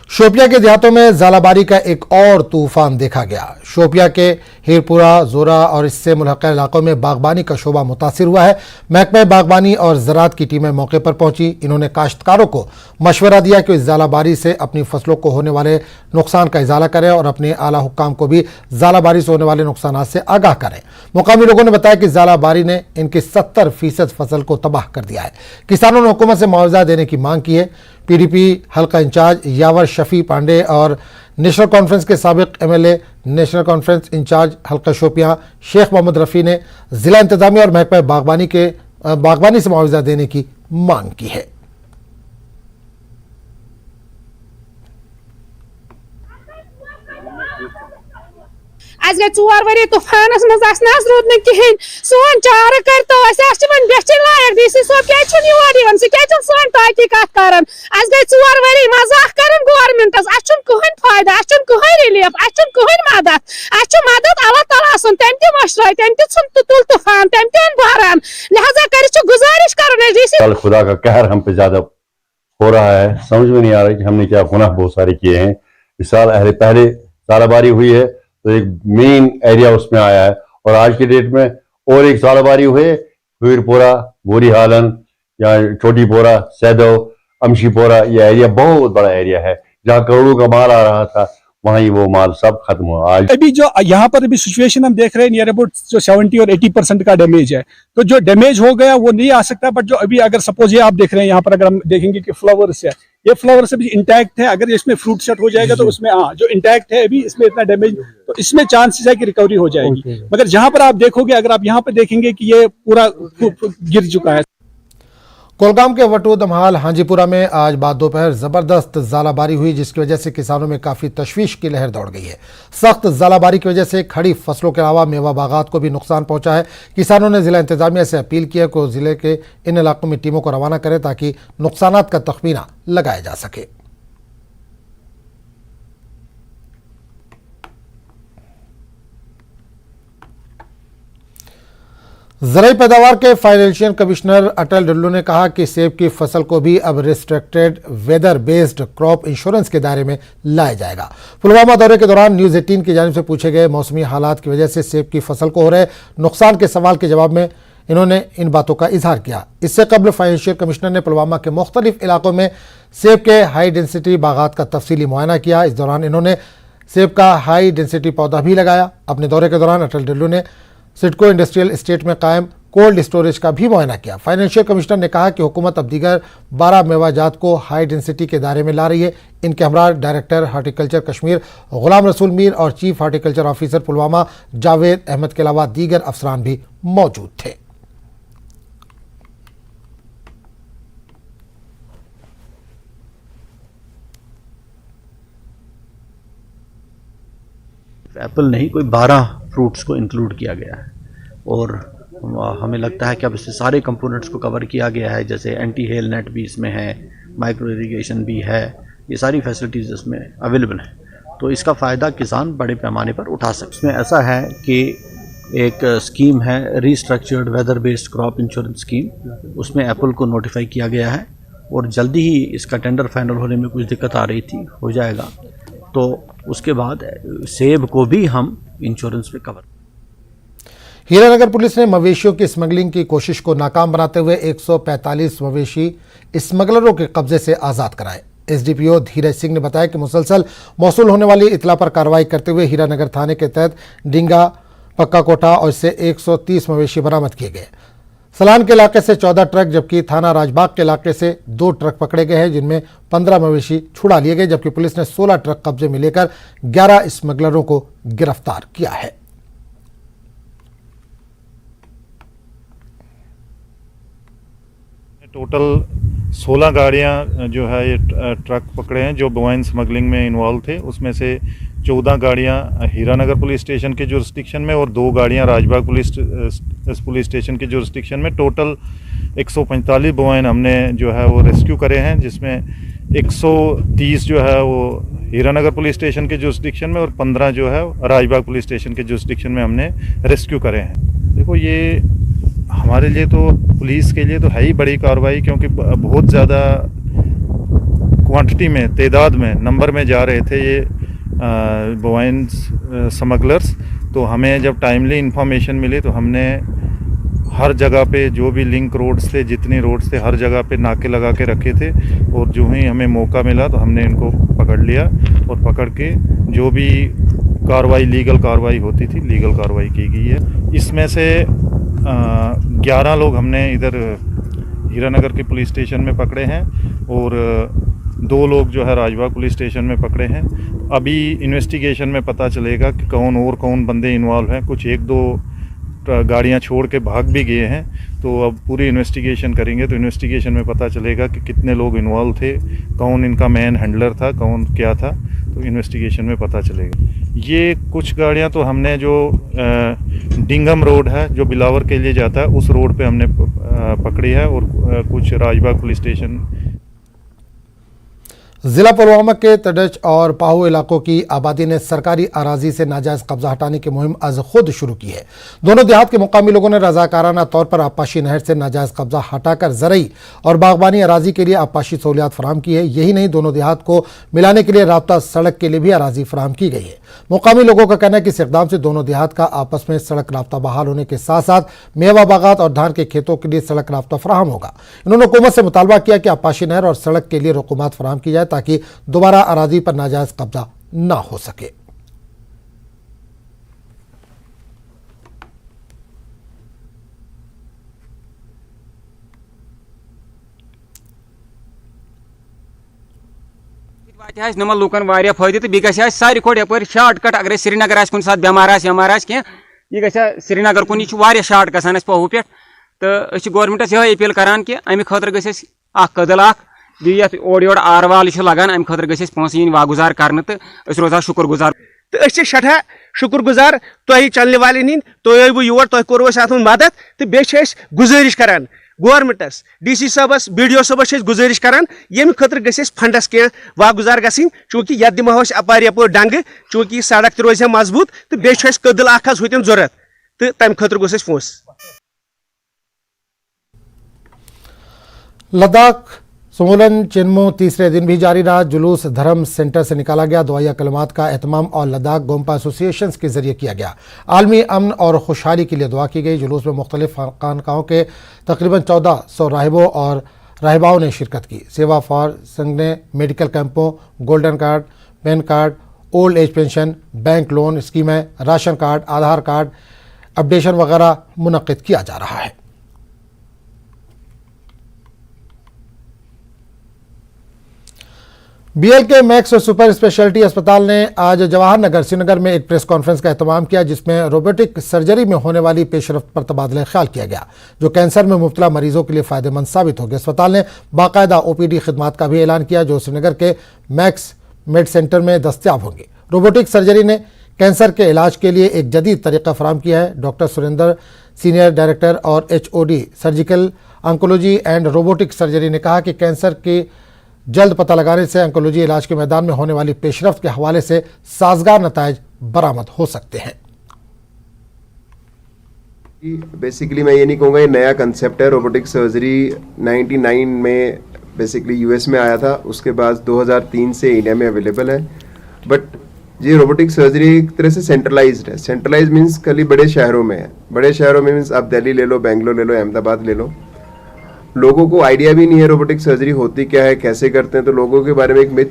शोपिया के देहातों में जालाबारी का एक और तूफान देखा गया। शोपिया के हीरपुरा, जोरा और इससे मुल्हक़ा इलाकों में बागबानी का शोबा मुतासिर हुआ है। महकमा बागबानी और ज़राअत की टीमें मौके पर पहुंची। इन्होंने काश्तकारों को मशवरा दिया कि इस जालाबारी से अपनी फसलों को होने वाले नुकसान का इजाला करें और अपने आला हुक्काम को भी जालाबारी से होने वाले नुकसान से आगाह करें। मुकामी लोगों ने बताया कि जालाबारी ने इनकी 70% फसल को तबाह कर दिया है। किसानों ने हुकूमत से मुआवजा देने की मांग की है। पीडीपी हल्का इंचार्ज यावर शफी पांडे और नेशनल कॉन्फ्रेंस के साबिक एमएलए, नेशनल कॉन्फ्रेंस इंचार्ज हल्का शोपियां शेख मोहम्मद रफ़ी ने जिला इंतजामिया और महकमा बागबानी से मुआवजा देने की मांग की है। आज गई 4 वरी तूफानस मज रूद कहें सोन चार कर तो बेचन लायक डी सी सोब क्या योर सोन ताकि कत कर। आज गई 4 वरी मजाक कर गवर्नमेंटस कहन फायदा कहन रिलीफ कहन मदद मदद अल्लाह ताला तम मशर तम तुल तूफान तम बहरान लिहाजा कर गुजारिश कर डी सी। खुदा का कहर हम पे ज्यादा हो रहा है। समझ में नहीं आ रहा कि हमने क्या गुनाह बहुत सारे किए हैं। इस साल पहले सालाबारी हुई है तो एक मेन एरिया उसमें आया है और आज की डेट में और एक सालाबारी हुई, हीरपुरा, बोरी हालन या छोटीपोरा, सैदो, अमशीपोरा, ये एरिया बहुत बड़ा एरिया है जहाँ करोड़ों का माल आ रहा था, वहीं वो माल सब खत्म हुआ। आज अभी जो यहाँ पर अभी सिचुएशन हम देख रहे हैं नियर अबाउट जो 70 और 80% का डैमेज है, तो जो डैमेज हो गया वो नहीं आ सकता। बट जो अभी अगर सपोज ये आप देख रहे हैं यहाँ पर अगर हम देखेंगे कि फ्लावर्स है, ये फ्लावर्स अभी इंटैक्ट है। अगर इसमें फ्रूट सेट हो जाएगा तो उसमें जो इंटैक्ट है अभी इसमें इतना डैमेज, तो इसमें चांसेस है कि रिकवरी हो जाएगी। मगर जहां पर आप देखोगे, अगर आप यहाँ पे देखेंगे कि ये पूरा गिर चुका है। कोलगाम के वटू दमहाल हांजीपुरा में आज बाद दोपहर जबरदस्त जालाबारी हुई, जिसकी वजह से किसानों में काफी तशवीश की लहर दौड़ गई है। सख्त जालाबारी की वजह से खड़ी फसलों के अलावा मेवा बागात को भी नुकसान पहुंचा है। किसानों ने जिला इंतजामिया से अपील की है कि जिले के इन इलाकों में टीमों को रवाना करें ताकि नुकसानात का तखमीना लगाया जा सके। ज़राई पैदावार के फाइनेंशियल कमिश्नर अटल डुल्लू ने कहा कि सेब की फसल को भी अब restricted weather based crop insurance के दायरे में लाया जाएगा। पुलवामा दौरे के दौरान न्यूज़ 18 की जानिब से पूछे गए मौसमी हालात की वजह से सेब की फसल को हो रहे नुकसान के सवाल के जवाब में इन्होंने इन बातों का इजहार किया। इससे कबल फाइनेंशियल कमिश्नर ने पुलवामा के मुख्तलिफ इलाकों में सेब के हाई डेंसिटी बागात का तफसीली मुआयना किया। इस दौरान इन्होंने सेब का हाई डेंसिटी पौधा भी लगाया। अपने दौरे के दौरान अटल डुल्लू ने सिडको इंडस्ट्रियल एस्टेट में कायम कोल्ड स्टोरेज का भी मुआयना किया। फाइनेंशियल कमिश्नर ने कहा कि हुकूमत अब दीगर 12 मेवाजात को हाई डेंसिटी के दायरे में ला रही है। इनके हमरा डायरेक्टर हार्टिकल्चर कश्मीर गुलाम रसूल मीर और chief horticulture officer Pulwama Javed Ahmed के अलावा दीगर अफसरान भी मौजूद थे। एप्पल नहीं, कोई 12 फ्रूट्स को इंक्लूड किया गया है और हमें लगता है कि अब इससे सारे कंपोनेंट्स को कवर किया गया है। जैसे एंटी हेल नेट भी इसमें है, माइक्रो इरिगेशन भी है, ये सारी फैसिलिटीज़ इसमें अवेलेबल हैं। तो इसका फ़ायदा किसान बड़े पैमाने पर उठा सकते हैं। इसमें ऐसा है कि एक स्कीम है restructured weather based crop insurance scheme, उसमें एप्पल को नोटिफाई किया गया है और जल्दी ही इसका टेंडर फाइनल होने में कुछ दिक्कत आ रही थी, हो जाएगा। तो उसके बाद सेब को भी हम इंश्योरेंस पे कवर। हीरानगर पुलिस ने मवेशियों की स्मगलिंग की कोशिश को नाकाम बनाते हुए 145 मवेशी स्मगलरों के कब्जे से आज़ाद कराए। एसडीपीओ धीरज सिंह ने बताया कि मुसलसल मौसूल होने वाली इतला पर कार्रवाई करते हुए हीरानगर थाने के तहत डिंगा, पक्का कोटा और इससे 130 मवेशी बरामद किए गए। सलान के इलाके से 14 ट्रक जबकि थाना राजबाग के इलाके से 2 ट्रक पकड़े गए हैं, जिनमें 15 मवेशी छुड़ा लिए गए, जबकि पुलिस ने 16 ट्रक कब्जे में लेकर 11 स्मगलरों को गिरफ्तार किया है। टोटल 16 गाड़ियां जो है ये ट्रक पकड़े हैं जो बवाइन स्मगलिंग में इन्वॉल्व थे। उसमें से 14 गाड़ियां हीरानगर पुलिस स्टेशन के जुरिस्डिक्शन में और 2 गाड़ियां राजबाग पुलिस स्टेशन के जुरिस्डिक्शन में। टोटल 145 बवाइन हमने जो है वो रेस्क्यू करे हैं, जिसमें 130 जो है वो हीरानगर पुलिस स्टेशन के जुरिस्डिक्शन में और 15 जो है राजबाग पुलिस स्टेशन के जुरिस्डिक्शन में हमने रेस्क्यू करे हैं। देखो ये हमारे लिए तो पुलिस के लिए तो है ही बड़ी कार्रवाई, क्योंकि बहुत ज़्यादा क्वांटिटी में, तादाद में, नंबर में जा रहे थे ये बवाइन स्मगलर्स। तो हमें जब टाइमली इंफॉर्मेशन मिली तो हमने हर जगह पे जो भी लिंक रोड्स थे, जितनी रोड्स थे, हर जगह पे नाके लगा के रखे थे और जो ही हमें मौका मिला तो हमने इनको पकड़ लिया और पकड़ के जो भी कार्रवाई, लीगल कार्रवाई होती थी, लीगल कार्रवाई की गई है। इसमें से 11 लोग हमने इधर हीरानगर के पुलिस स्टेशन में पकड़े हैं और 2 लोग जो है राजबाग पुलिस स्टेशन में पकड़े हैं। अभी इन्वेस्टिगेशन में पता चलेगा कि कौन बंदे इन्वॉल्व हैं। कुछ 1-2 गाड़ियां छोड़ के भाग भी गए हैं, तो अब पूरी इन्वेस्टिगेशन करेंगे तो इन्वेस्टिगेशन में पता चलेगा कि कितने लोग इन्वॉल्व थे, कौन इनका मैन हैंडलर था, कौन क्या था, तो इन्वेस्टिगेशन में पता चलेगा। ये कुछ गाड़ियां तो हमने जो डिंगम रोड है जो बिलावर के लिए जाता है उस रोड पे हमने पकड़ी है और कुछ राजबाग पुलिस स्टेशन। जिला पुलवामा के तडच और पाहू इलाकों की आबादी ने सरकारी अराजी से नाजायज कब्जा हटाने की मुहिम आज खुद शुरू की है। दोनों देहात के मुकामी लोगों ने रजाकाराना तौर पर आबपाशी नहर से नाजायज कब्जा हटाकर जरई और बागबानी अराजी के लिए आबपाशी सहूलियात फराहम की है। यही नहीं, दोनों देहात को मिलाने के लिए राब्ता सड़क के लिए भी अराजी फराहम की गई है। मुकामी लोगों का कहना है कि इस इकदाम से दोनों देहात का आपस में सड़क राब्ता बहाल होने के साथ साथ मेवा बागात और धान के खेतों के लिए सड़क राब्ता फराहम होगा। इन्होंने हुकूमत से मुतालबा किया कि आबपाशी नहर और सड़क के लिए रकूमात फराहम की जाए ताकि दोबारा अराजी पर नाजायज कब्जा न हो सके। नमन लूकन वारिया फायदे तो बेह सारी खोट यप शार्टकट अगर श्रीनगर कुन सात बेमार कह यह ग श्रीनगर कुन यह शार्ट गसान पहू पे तो गवर्नमेंटस यह अपील करान कि अमि खतर गस कदल ये ओर योर आर वाल लगान अमि खतर गस पोस इन वागुजार कर तो रोजा शुक्र गुजार तो शठा शुक्र गुजार तुह चलने वाले नीन तुह बह योर तुह कोर मदद तो बेह गुजारिश करान गवर्नमेंटस DC साहबस BDO साहबस गुजारिश करान ये खतर गस फंडस कह वागुजार गसिन चूंकि ये दिमो अपार यप डंग चूंकि सड़क तो रोज मजबूत तो बेह कदल हुतन जरूरत तो तम खतर गोस पोस। लद्दाख समूलन चिन्मो तीसरे दिन भी जारी रहा। जुलूस धर्म सेंटर से निकाला गया। दुआया कलमात का एहतमाम और लद्दाख गोम्पा एसोसिएशन के जरिए किया गया। आलमी अमन और खुशहाली के लिए दुआ की गई। जुलूस में मुख्तलिफ खानकाहों के तकरीबन 1400 राहिबों और राहिबाओं ने शिरकत की। सेवा फॉर संघ ने मेडिकल कैंपों, golden card, pan card, old age pension, bank loan स्कीमें, राशन कार्ड, आधार कार्ड अपडेशन वगैरह मुनक्किद किया जा रहा है। BLK मैक्स और सुपर स्पेशलिटी अस्पताल ने आज जवाहर नगर श्रीनगर में एक प्रेस कॉन्फ्रेंस का एहतमाम किया, जिसमें रोबोटिक सर्जरी में होने वाली पेशरफ्त पर तबादला ख्याल किया गया, जो कैंसर में मुब्तला मरीजों के लिए फ़ायदेमंद साबित होगी। अस्पताल ने बाकायदा OPD खिदमात का भी ऐलान किया, जो श्रीनगर के मैक्स मेड सेंटर में दस्तियाब होंगी। रोबोटिक सर्जरी ने कैंसर के इलाज के लिए एक जदीद तरीका फराहम किया है। डॉक्टर सुरेंद्र, सीनियर डायरेक्टर और HOD surgical oncology and robotic surgery ने कहा कि कैंसर की जल्द पता लगाने से ऑन्कोलॉजी इलाज के मैदान में होने वाली पेशरफ्त के हवाले से साजगार नताइज बरामद हो सकते हैं। बेसिकली मैं ये नहीं कहूँगा ये नया कंसेप्ट है। रोबोटिक सर्जरी 99 में बेसिकली US में आया था, उसके बाद 2003 से इंडिया में अवेलेबल है। बट ये रोबोटिक सर्जरी एक तरह से सेंट्रलाइज्ड है। सेंट्रलाइज मीन्स खाली बड़े शहरों में है। बड़े शहरों में मीन्स आप दिल्ली ले लो, बेंगलोर ले लो, अहमदाबाद ले लो। लोगों को आइडिया भी नहीं है रोबोटिक सर्जरी होती क्या है, कैसे करते हैं। तो लोगों के बारे में एक मिथ,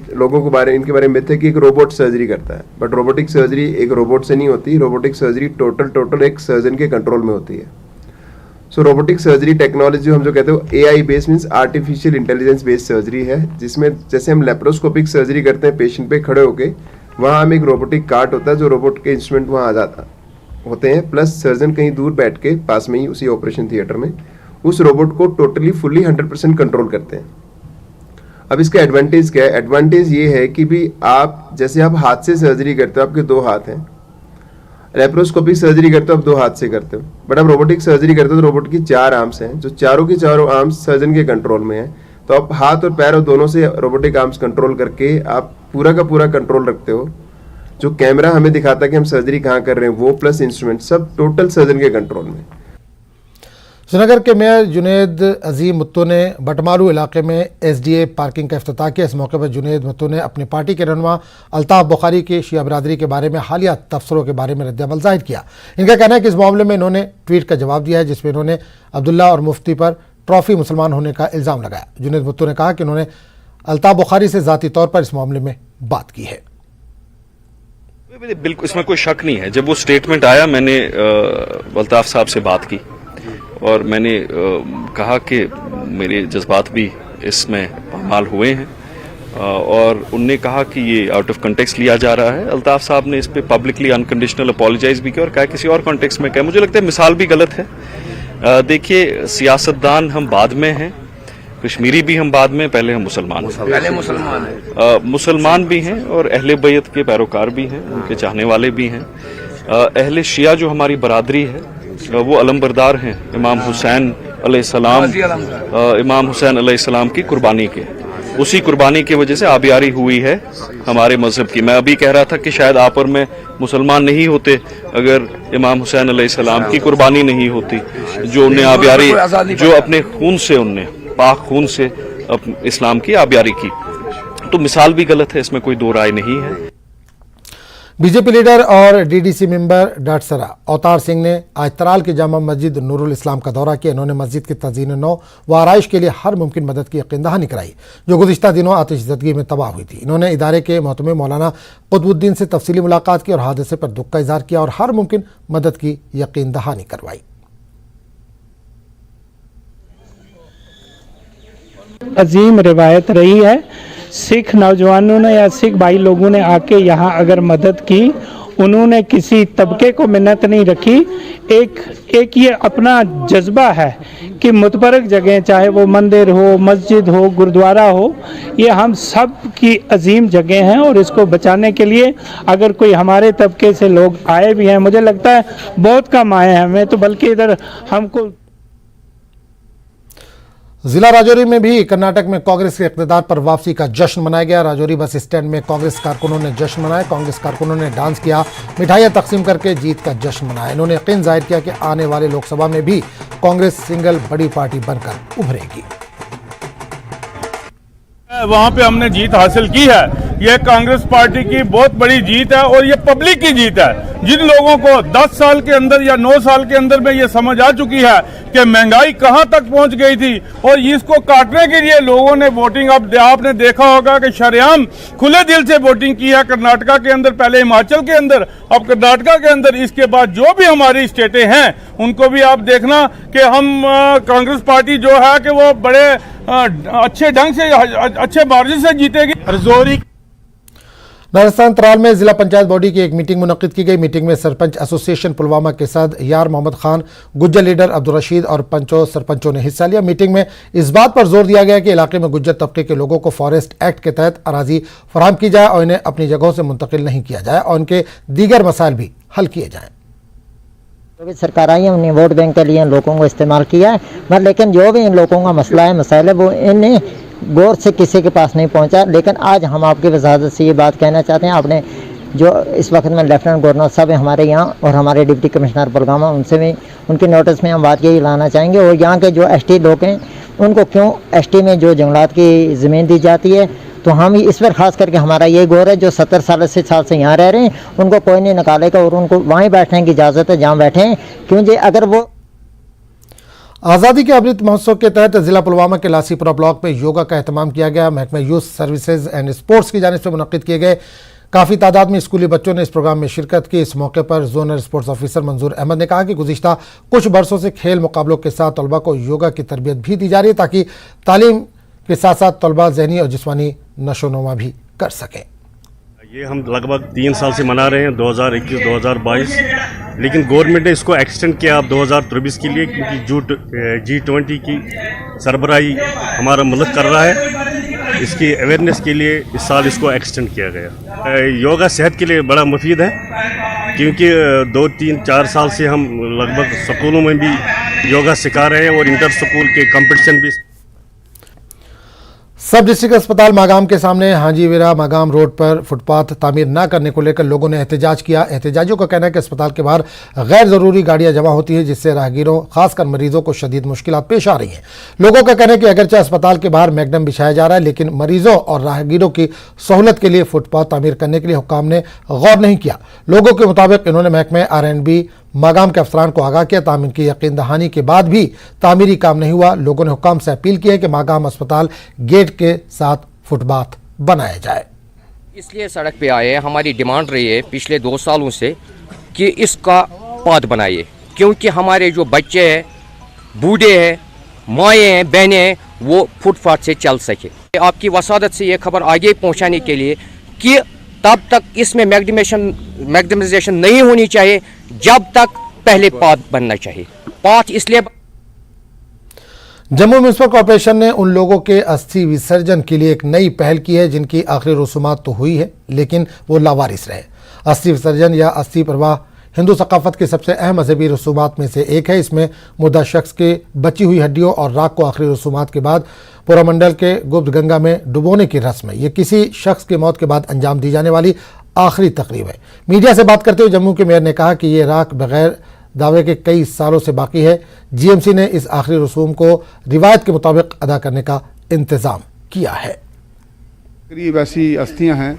इनके बारे में मिथ है कि एक रोबोट सर्जरी करता है। बट रोबोटिक सर्जरी एक रोबोट से नहीं होती। रोबोटिक सर्जरी टोटल एक सर्जन के कंट्रोल में होती है। सो रोबोटिक सर्जरी टेक्नोलॉजी हम जो कहते हैं AI based means artificial intelligence based surgery है, जिसमें जैसे हम लेप्रोस्कोपिक सर्जरी करते हैं पेशेंट पे खड़े होके, वहाँ हम एक रोबोटिक कार्ट होता है जो रोबोट के इंस्ट्रूमेंट वहाँ आ जाता होते हैं, प्लस सर्जन कहीं दूर बैठ के पास में ही उसी ऑपरेशन थिएटर में उस रोबोट को टोटली फुल्ली 100% कंट्रोल करते हैं। अब इसका एडवांटेज क्या है? एडवांटेज ये है कि भी आप जैसे आप हाथ से सर्जरी करते हो, आपके 2 हाथ हैं, लेप्रोस्कोपिक सर्जरी करते हो आप 2 हाथ से करते हो, बट आप रोबोटिक सर्जरी करते हो तो रोबोट की 4 आर्म्स हैं, जो चारों की चारों आर्म्स सर्जन के कंट्रोल में है। तो आप हाथ और पैर और दोनों से रोबोटिक आर्म्स कंट्रोल करके आप पूरा का पूरा कंट्रोल रखते हो। जो कैमरा हमें दिखाता है कि हम सर्जरी कहाँ कर रहे हैं, वो प्लस इंस्ट्रूमेंट सब टोटल सर्जन के कंट्रोल में। श्रीनगर के मेयर जुनेद अजीम मुत्तू ने बटमालू इलाके में एसडीए पार्किंग का इफ्तिताह किया। इस मौके पर जुनेद मुत्तू ने अपनी पार्टी के रहनुमा अल्ताफ बुखारी की शिया बिरादरी के बारे में हालिया तबसरों के बारे में रद्द-ए-अमल जाहिर किया। इनका कहना है कि इस मामले में इन्होंने ट्वीट का जवाब दिया है जिसमें इन्होंने अब्दुल्ला और मुफ्ती पर ट्रॉफी मुसलमान होने का इल्ज़ाम लगाया। जुनेद मुत्तू ने कहा कि उन्होंने अल्ताफ बुखारी से ज़ाती तौर पर इस मामले में बात की है। बिल्कुल इसमें कोई शक नहीं है। जब वो स्टेटमेंट आया मैंने अल्ताफ साहब से बात की और मैंने कहा कि मेरे जज्बात भी इसमें पामाल हुए हैं और उनने कहा कि ये आउट ऑफ कंटेक्स्ट लिया जा रहा है। अल्ताफ साहब ने इस पे पब्लिकली अनकंडीशनल अपोलोजाइज भी किया और कहा किसी और कॉन्टेक्स्ट में कहा। मुझे लगता है मिसाल भी गलत है। देखिए सियासतदान हम बाद में हैं, कश्मीरी भी हम बाद में, पहले हम मुसलमान हैं। पहले मुसलमान हैं। मुसलमान भी हैं और अहले बैत के पैरोकार भी हैं, उनके चाहने वाले भी हैं। अहले शिया जो हमारी बरादरी है वो अलमबरदार हैं इमाम हुसैन अलैहिस्सलाम, इमाम हुसैन अलैहिस्सलाम की कुर्बानी के। उसी कुर्बानी की वजह से आबियारी हुई है हमारे मजहब की। मैं अभी कह रहा था कि शायद आप और मैं मुसलमान नहीं होते अगर इमाम हुसैन अलैहिस्सलाम की कुर्बानी नहीं होती, जो उन्हें आबियारी, जो अपने खून से, उनने पाक खून से इस्लाम की आबियारी की। तो मिसाल भी गलत है, इसमें कोई दो राय नहीं है। बीजेपी लीडर और डीडीसी मेंबर डाटसरा अवतार सिंह ने आज तराल की जामा मस्जिद नूरुल इस्लाम का दौरा किया। इन्होंने मस्जिद की तज़ीन नौ व आराइश के लिए हर मुमकिन मदद की यकीन दहानी कराई जो गुज़िश्ता दिनों आतिशज़दगी में तबाह हुई थी। इन्होंने इदारे के मोहतमिम मौलाना कुतुबुद्दीन से तफसीली मुलाकात की और हादसे पर दुख का इज़हार किया और हर मुमकिन मदद की यकीन दहानी करवाई। अजीम रिवायत रही है, सिख नौजवानों ने या सिख भाई लोगों ने आके यहाँ अगर मदद की, उन्होंने किसी तबके को मिन्नत नहीं रखी। एक ये अपना जज्बा है कि मुतबरक जगह, चाहे वो मंदिर हो, मस्जिद हो, गुरुद्वारा हो, ये हम सब की अजीम जगह हैं और इसको बचाने के लिए अगर कोई हमारे तबके से लोग आए भी हैं, मुझे लगता है बहुत कम आए हैं हमें तो, बल्कि इधर हमको। जिला राजौरी में भी कर्नाटक में कांग्रेस के इक़्तिदार पर वापसी का जश्न मनाया गया। राजौरी बस स्टैंड में कांग्रेस कारकुनों ने जश्न मनाया। कांग्रेस कारकुनों ने डांस किया, मिठाइयां तकसीम करके जीत का जश्न मनाया। इन्होंने यकीन जाहिर किया कि आने वाले लोकसभा में भी कांग्रेस सिंगल बड़ी पार्टी बनकर उभरेगी। वहां पे हमने जीत हासिल की है। ये कांग्रेस पार्टी की बहुत बड़ी जीत है और ये पब्लिक की जीत है। जिन लोगों को 10 साल के अंदर या 9 साल के अंदर में ये समझ आ चुकी है कि महंगाई कहां तक पहुंच गई थी और इसको काटने के लिए लोगों ने वोटिंग, अब आपने देखा होगा कि शरेआम खुले दिल से वोटिंग की है कर्नाटका के अंदर, पहले हिमाचल के अंदर, अब कर्नाटका के अंदर। इसके बाद जो भी हमारी स्टेटें हैं उनको भी आप देखना कि हम कांग्रेस पार्टी जो है कि वो बड़े अच्छे ढंग से, अच्छे मार्जिन से जीतेगी। राजौरी राजस्थान तराल में जिला पंचायत बॉडी की एक मीटिंग मुनक्किद की गई। मीटिंग में सरपंच एसोसिएशन पुलवामा के सदर यार मोहम्मद खान, गुज्जर लीडर अब्दुल रशीद और पंचों सरपंचों ने हिस्सा लिया। मीटिंग में इस बात पर जोर दिया गया कि इलाके में गुज्जर तबके के लोगों को फॉरेस्ट एक्ट के तहत अराजी फराहम की जाए और इन्हें अपनी जगहों से मुंतकिल नहीं किया जाए और उनके दीगर मसाइल भी हल किए जाएं। जो भी सरकार आई है उन्हें वोट बैंक के लिए इन लोगों को इस्तेमाल किया है, मगर लेकिन जो भी इन लोगों का मसला है, मसाइल है, वो इन्हें गौर से किसी के पास नहीं पहुंचा। लेकिन आज हम आपकी वजाहत से ये बात कहना चाहते हैं, आपने जो इस वक्त में लेफ्टिनेंट गवर्नर साहब हैं हमारे यहाँ और हमारे डिप्टी कमिश्नर पुलवामा, उनसे भी उनके नोटिस में हम बात यही लाना चाहेंगे। और यहाँ के जो एसटी लोग हैं उनको क्यों एसटी में जो जंगलात की ज़मीन दी जाती है, तो हम इस पर खास करके हमारा ये गौर है, जो 70 साल से यहाँ रह रहे हैं उनको कोई नहीं निकालेगा और उनको वहीं बैठने की इजाज़त है जहाँ बैठें। क्योंकि अगर वो आज़ादी के अमृत महोत्सव के तहत जिला पुलवामा के लासीपुरा ब्लॉक में योगा का एहतमाम किया गया। महकमा यूथ सर्विसेज एंड स्पोर्ट्स की जानिब से मुनक्किद किए गए काफ़ी तादाद में स्कूली बच्चों ने इस प्रोग्राम में शिरकत की। इस मौके पर जोनल स्पोर्ट्स ऑफिसर मंजूर अहमद ने कहा कि गुज़िश्ता कुछ बरसों से खेल मुकाबलों के साथ तलबा को योगा की तरबियत भी दी जा रही है ताकि तालीम के साथ साथ तलबा ज़हनी और जिस्मानी नशोनुमा भी कर सकें। ये हम लगभग 3 साल से मना रहे हैं, 2021-2022, लेकिन गवर्नमेंट ने इसको एक्सटेंड किया अब 2023 के लिए, क्योंकि G20 की सरबराही हमारा मुल्क कर रहा है। इसकी अवेयरनेस के लिए इस साल इसको एक्सटेंड किया गया। योगा सेहत के लिए बड़ा मुफीद है, क्योंकि 2, 3, 4 साल से हम लगभग स्कूलों में भी योगा सिखा रहे हैं और इंटर स्कूल के कंपटीशन भी। सब डिस्ट्रिक्ट अस्पताल मागाम के सामने हाजीवेरा मागाम रोड पर फुटपाथ तामीर न करने को लेकर लोगों ने एहतजाज किया। एहतजाजियों का कहना है कि अस्पताल के बाहर गैर जरूरी गाड़ियां जमा होती है, जिससे राहगीरों खासकर मरीजों को शदीद मुश्किलात पेश आ रही हैं। लोगों का कहना है कि अगरचे अस्पताल के बाहर मैगडम बिछाया जा रहा है, लेकिन मरीजों और राहगीरों की सहूलत के लिए फुटपाथ तामीर करने के लिए हुक्काम ने गौर नहीं किया। लोगों के मुताबिक इन्होंने महकमे R&B मागाम के अफसरान को आगाह किया, तामीर की यकीन दहानी के बाद भी तामीरी काम नहीं हुआ। लोगों ने हुक्काम से अपील की है कि मागाम अस्पताल गेट के साथ फुटपाथ बनाया जाए। इसलिए सड़क पे आए हैं, हमारी डिमांड रही है पिछले 2 सालों से कि इसका पाथ बनाइए, क्योंकि हमारे जो बच्चे हैं, बूढ़े हैं, माएँ हैं, बहनें हैं, वो फुटपाथ से चल सके। आपकी वसादत से ये खबर आगे पहुँचाने के लिए कि तब तक इसमें मैग्डमाइजेशन नहीं होनी चाहिए जब तक पहले पाथ बनना चाहिए। पाथ इसलिए जम्मू म्युनिसिपल कॉरपोरेशन ने उन लोगों के अस्थि विसर्जन के लिए एक नई पहल की है जिनकी आखिरी रसूमात तो हुई है, लेकिन वो लावारिस रहे। अस्थि विसर्जन या अस्थि प्रवाह हिंदू सकाफत की सबसे अहम मजहबी रसूमात में से एक है। इसमें मुर्दा शख्स के बची हुई हड्डियों और राख को आखिरी रसूमात के बाद पुरमंडल के गुप्त गंगा में डुबोने की रस्म है। ये किसी शख्स की मौत के बाद अंजाम दी जाने वाली आखिरी तकरीब है। मीडिया से बात करते हुए जम्मू के मेयर ने कहा कि ये राख बगैर दावे के कई सालों से बाकी है। GMC ने इस आखिरी रसूम को रिवायत के मुताबिक अदा करने का इंतज़ाम किया है। करीब ऐसी अस्थियां हैं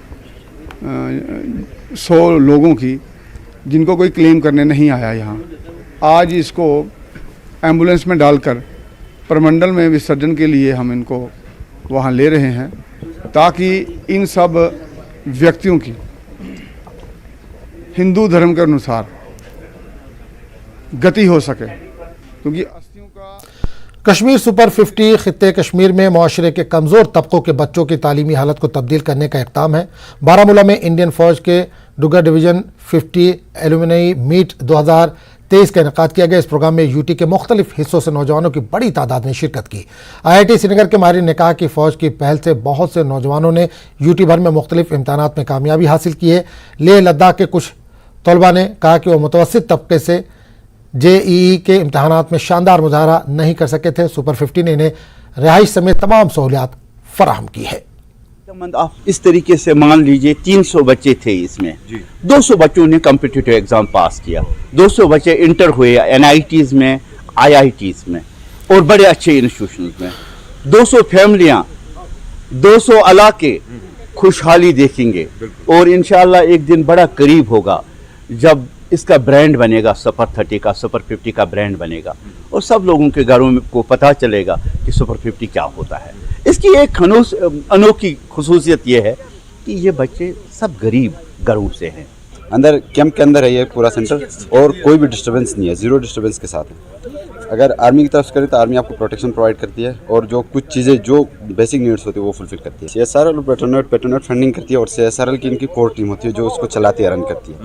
100 लोगों की जिनको कोई क्लेम करने नहीं आया यहाँ। आज इसको एम्बुलेंस में डालकर प्रमंडल में विसर्जन के लिए हम इनको वहाँ ले रहे हैं, ताकि इन सब व्यक्तियों की हिंदू धर्म के अनुसार गति हो सके, क्योंकि अस्थियों का कश्मीर सुपर 50 खित्ते कश्मीर में मुआशरे के कमज़ोर तबकों के बच्चों की तालीमी हालत को तब्दील करने का इक़दाम है। बारामूला में इंडियन फ़ौज के डुगर डिवीज़न 50 एलुमनी मीट 2023 का इनेकाद किया गया। इस प्रोग्राम में यूटी के मुख्तलिफ हिस्सों से नौजवानों की बड़ी तादाद ने शिरकत की। IIT श्रीनगर के माहिरीन ने कहा कि फ़ौज की पहल से बहुत से नौजवानों ने यूटी भर में मुख्तलिफ इम्तहानात में कामयाबी हासिल की है। लेह लद्दाख के कुछ तलबा ने कहा कि वह मुतवस्सित तबके से JEE के इम्तहानात में शानदार मुजाहरा नहीं कर सके थे। सुपर 50 ने इन्हें रिहाइश समेत तमाम सहूलियात फराहम की है। आप इस तरीके से मान लीजिए 300 बच्चे थे इसमें, 200 बच्चों ने कॉम्पिटिटिव एग्जाम पास किया, 200 बच्चे इंटर हुए NITs में, IITs में और बड़े अच्छे इंस्टीट्यूशंस में। 200 फैमिलियां, 200 इलाके खुशहाली देखेंगे और इंशाल्लाह एक दिन बड़ा करीब होगा जब इसका ब्रांड बनेगा, सुपर 30 का, सुपर 50 का ब्रांड बनेगा और सब लोगों के घरों में को पता चलेगा कि सुपर 50 क्या होता है। इसकी एक अनोखी खुसूसियत ये है कि ये बच्चे सब गरीब घरों से हैं। अंदर कैंप के अंदर है ये पूरा सेंटर और कोई भी डिस्टर्बेंस नहीं है, जीरो डिस्टर्बेंस के साथ है। अगर आर्मी की तरफ से करें तो आर्मी आपको प्रोटेक्शन प्रोवाइड करती है और जो कुछ चीज़ें जो बेसिक नीड्स होती है वो फुलफिल करती है। CSRL पेट्रोनेट फंडिंग करती है और CSRL की इनकी कोर टीम होती है जो उसको चलाती है, रन करती है।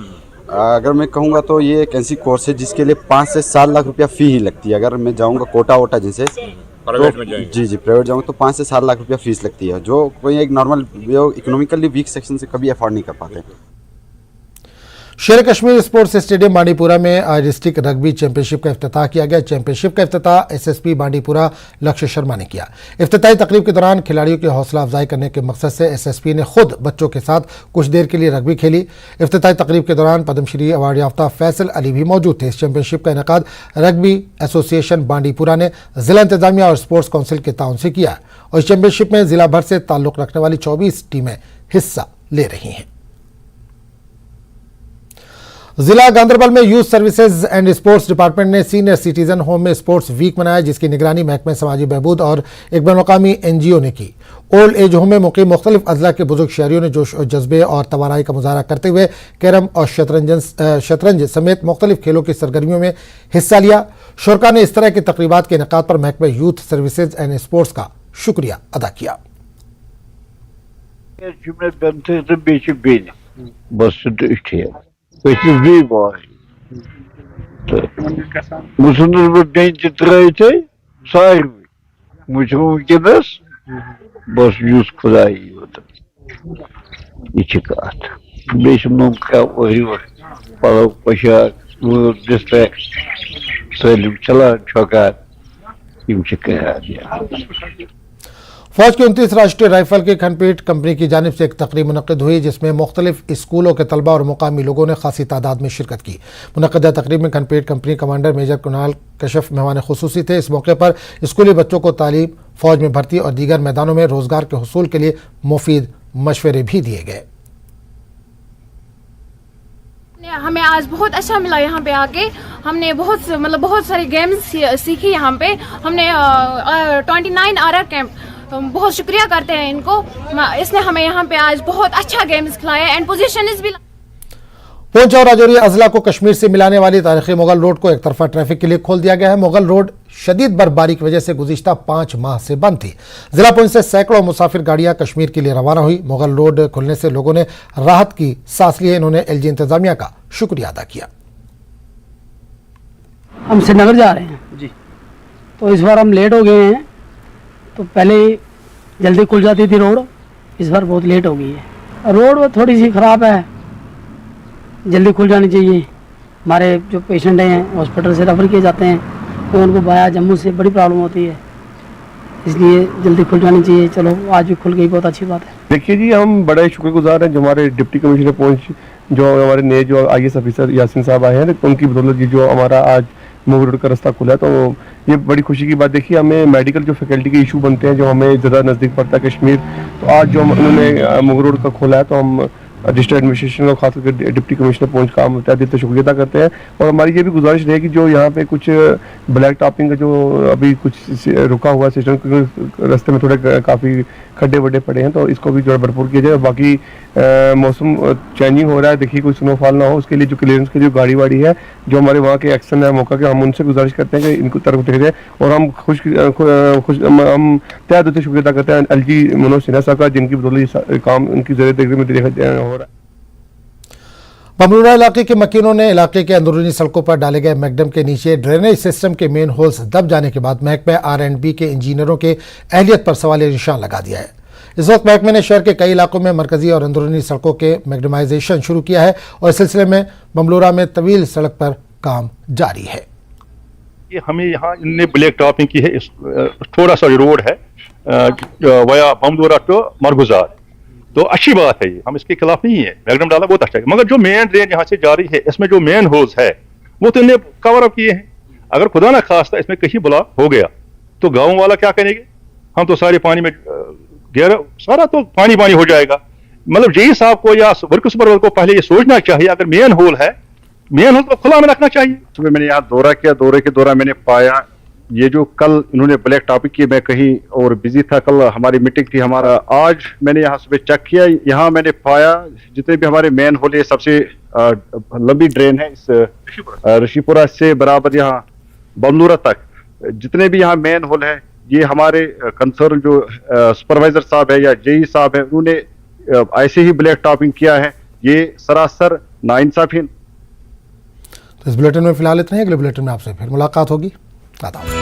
अगर मैं कहूँगा तो ये एक ऐसी कोर्स है जिसके लिए 5 से 7 लाख रुपया फ़ी ही लगती है। अगर मैं जाऊँगा कोटा वोटा जिनसे प्राइवेट में जाएंगे, जी प्राइवेट जाऊँगा तो 5 से 7 लाख रुपया फीस लगती है, जो कोई एक नॉर्मल इकोनॉमिकली वीक सेक्शन से कभी अफोर्ड नहीं कर पाते। शेर कश्मीर स्पोर्ट्स स्टेडियम बांडीपुरा में आज डिस्ट्रिक्ट रग्बी चैंपियनशिप का इफ्तिताह किया गया। चैंपियनशिप का इफ्तिताह SSP बांडीपुरा लक्ष्य शर्मा ने किया। इफ्तिताही तकरीब के दौरान खिलाड़ियों की हौसला अफजाई करने के मकसद से SSP ने खुद बच्चों के साथ कुछ देर के लिए रग्बी खेली। इफ्तिताही तकरीब के दौरान पद्मश्री अवार्ड याफ्ता फैसल अली भी मौजूद थे। इस चैंपियनशिप का इनेकाद रग्बी एसोसिएशन बांडीपुरा ने जिला इंतजामिया और स्पोर्ट्स काउंसिल के ताउन से किया और इस चैंपियनशिप में जिला भर से ताल्लुक रखने वाली 24 टीमें हिस्सा ले रही हैं। जिला गांधरबल में youth services and sports department ने सीनियर सिटीजन होम में स्पोर्ट्स वीक मनाया, जिसकी निगरानी महकमे समाजी बहबूद और एक बैनुल-अक़वामी NGO ने की। ओल्ड एज होम में मुक़ीम मुख्तलिफ अज़ला के बुजुर्ग शहरियों ने जोश और जज्बे और तवानाई का मुजाहरा करते हुए कैरम और शतरंज समेत मुख्तलिफ खेलों की सरगर्मियों में हिस्सा लिया। शुरका ने इस तरह की तकरीबात के इनेकाद पर महकमे यूथ सर्विसेज एंड स्पोर्ट्स का शुक्रिया अदा किया। Musunuz bu genci trayte sahibi. Muçum ülkemiz बस युस खुदाई ये कत बेम क्या पलो पोशाक डिस्ट्रैक्ट सैलूम चलान शौकात फौज की 29 राष्ट्रीय राइफल की खनपीट कंपनी की जानिब से एक तकरीब मुनक्किद हुई जिसमें मुख्तलिफ स्कूलों के तलबा और मुकामी लोगों ने खासी तादाद में शिरकत की। मुनक्किदा तकरीब में खनपीट company commander major Kunal Kashyap मेहमान खुसूसी थे। इस मौके पर स्कूली बच्चों को तालीम, फौज में भर्ती और दीगर मैदानों में रोजगार के हुसूल के लिए मुफीद मशवरे भी दिए गए। हमें आज बहुत अच्छा मिला यहाँ पे आके। हमने बहुत सारे गेम्स सीखी यहाँ पे। हमने 29 RR कैंप, बहुत शुक्रिया करते हैं इनको, इसने हमें यहाँ पे आज बहुत अच्छा गेम्स खिलाया एंड पोजीशन भी। पुंछ और राजौरी अजला को कश्मीर से मिलाने वाली तारीखी मुगल रोड को एक तरफा ट्रैफिक के लिए खोल दिया गया है। मुगल रोड शदीद बर्फबारी की वजह से गुज़िश्ता 5 माह से बंद थी। जिला पुंछ से सैकड़ों मुसाफिर गाड़ियां कश्मीर के लिए रवाना हुई। मुगल रोड खुलने से लोगों ने राहत की सांस ली है। इन्होंने LG इंतजामिया का शुक्रिया अदा किया। हम श्रीनगर जा रहे हैं जी, तो इस बार हम लेट हो गए हैं। तो पहले जल्दी खुल जाती थी रोड, इस बार बहुत लेट हो गई है। रोड थोड़ी सी ख़राब है, जल्दी खुल जानी चाहिए। हमारे जो पेशेंट हैं हॉस्पिटल से रेफर किए जाते हैं, तो उनको बाया जम्मू से बड़ी प्रॉब्लम होती है, इसलिए जल्दी खुल जानी चाहिए। चलो आज भी खुल गई, बहुत अच्छी बात है। देखिए जी, हम बड़े शुक्रगुजार हैं जो हमारे डिप्टी कमिश्नर पुंछ, जो हमारे नए जो IAS ऑफिसर यासिन साहब आए हैं, उनकी बदौलत जी जो हमारा आज मुगल रोड का रास्ता खुला। तो ये बड़ी खुशी की बात। देखिए, हमें मेडिकल जो फैकल्टी के इशू बनते हैं, जो हमें ज़्यादा नज़दीक पड़ता है कश्मीर, तो आज जो उन्होंने मुगल रोड का खोला है, तो हम डिस्ट्रिक्ट एडमिनिस्ट्रेशन और खासकर डिप्टी कमिश्नर पुंछ का हम तहे शुक्रिया अदा करते हैं। और हमारी ये भी गुजारिश रहेगी, जो यहाँ पे कुछ ब्लैक टॉपिंग का जो अभी कुछ रुका हुआ सिस्टम, रास्ते में थोड़े काफ़ी खड्डे वड्डे पड़े हैं, तो इसको भी जो भरपूर किया जाए। बाकी मौसम चेंजिंग हो रहा है, देखिए कोई स्नोफॉल ना हो, उसके लिए जो क्लियरेंस की जो गाड़ी वाड़ी है, जो हमारे वहाँ के एक्शन है मौका के, हम उनसे गुजारिश करते हैं कि इनको तरफ देखा जाए। और हम हम तहे दिल से शुक्रिया अदा करते हैं LG मनोज सिन्हा साहब का, जिनकी बदौलत काम उनकी जरिए देखने में देखा हो रहा है। बमलूरा इलाके के मकीनों ने इलाके के अंदरूनी सड़कों पर डाले गए मैकडम के नीचे ड्रेनेज सिस्टम के मेन होल्स दब जाने के बाद महकमे R&B के इंजीनियरों के अहलियत पर सवालिया निशान लगा दिया है। इस वक्त महकमे ने शहर के कई इलाकों में मरकजी और अंदरूनी सड़कों के मैगडमाइजेशन शुरू किया है और इस सिलसिले में बमलूरा में तवील सड़क पर काम जारी है। ये हमें यहाँ इनने ब्लैक टॉपिंग की है। थोड़ा सा रोड है वया बमलूरा टू मरगुजार, तो अच्छी बात है, ये हम इसके खिलाफ नहीं है। मैगडम डाला बहुत अच्छा है, मगर जो मेन ड्रेन यहाँ से जा रही है, इसमें जो मेन होल्स है वो तो इन्हें कवर अप किए हैं। अगर खुदा ना खास्ता इसमें कहीं ब्लॉक हो गया तो गाँव वाला क्या करेंगे? हम तो सारे पानी में गहरा, सारा तो पानी पानी हो जाएगा। मतलब JE साहब को या वर्क सुपरवाइजर को पहले ये सोचना चाहिए, अगर मेन होल है, मेन होल को खुला में रखना चाहिए। सुबह मैंने यहाँ दौरा किया, दौरे के दौरान मैंने पाया ये जो कल इन्होंने ब्लैक टॉपिक की, मैं कहीं और बिजी था, कल हमारी मीटिंग थी हमारा, आज मैंने यहाँ सुबह चेक किया, यहाँ मैंने पाया जितने भी हमारे मेन होल है, सबसे लंबी ड्रेन है इस ऋषिपुरा से बराबर यहाँ बमलूरा तक, जितने भी यहाँ मेन होल है, ये हमारे कंसर्न जो सुपरवाइजर साहब है या JE साहब है, उन्होंने ऐसे ही ब्लैक टॉपिंग किया है। ये सरासर नाइंसाफी। तो इस बुलेटिन में फिलहाल इतना ही। अगले बुलेटिन में आपसे फिर मुलाकात होगी। आदाब।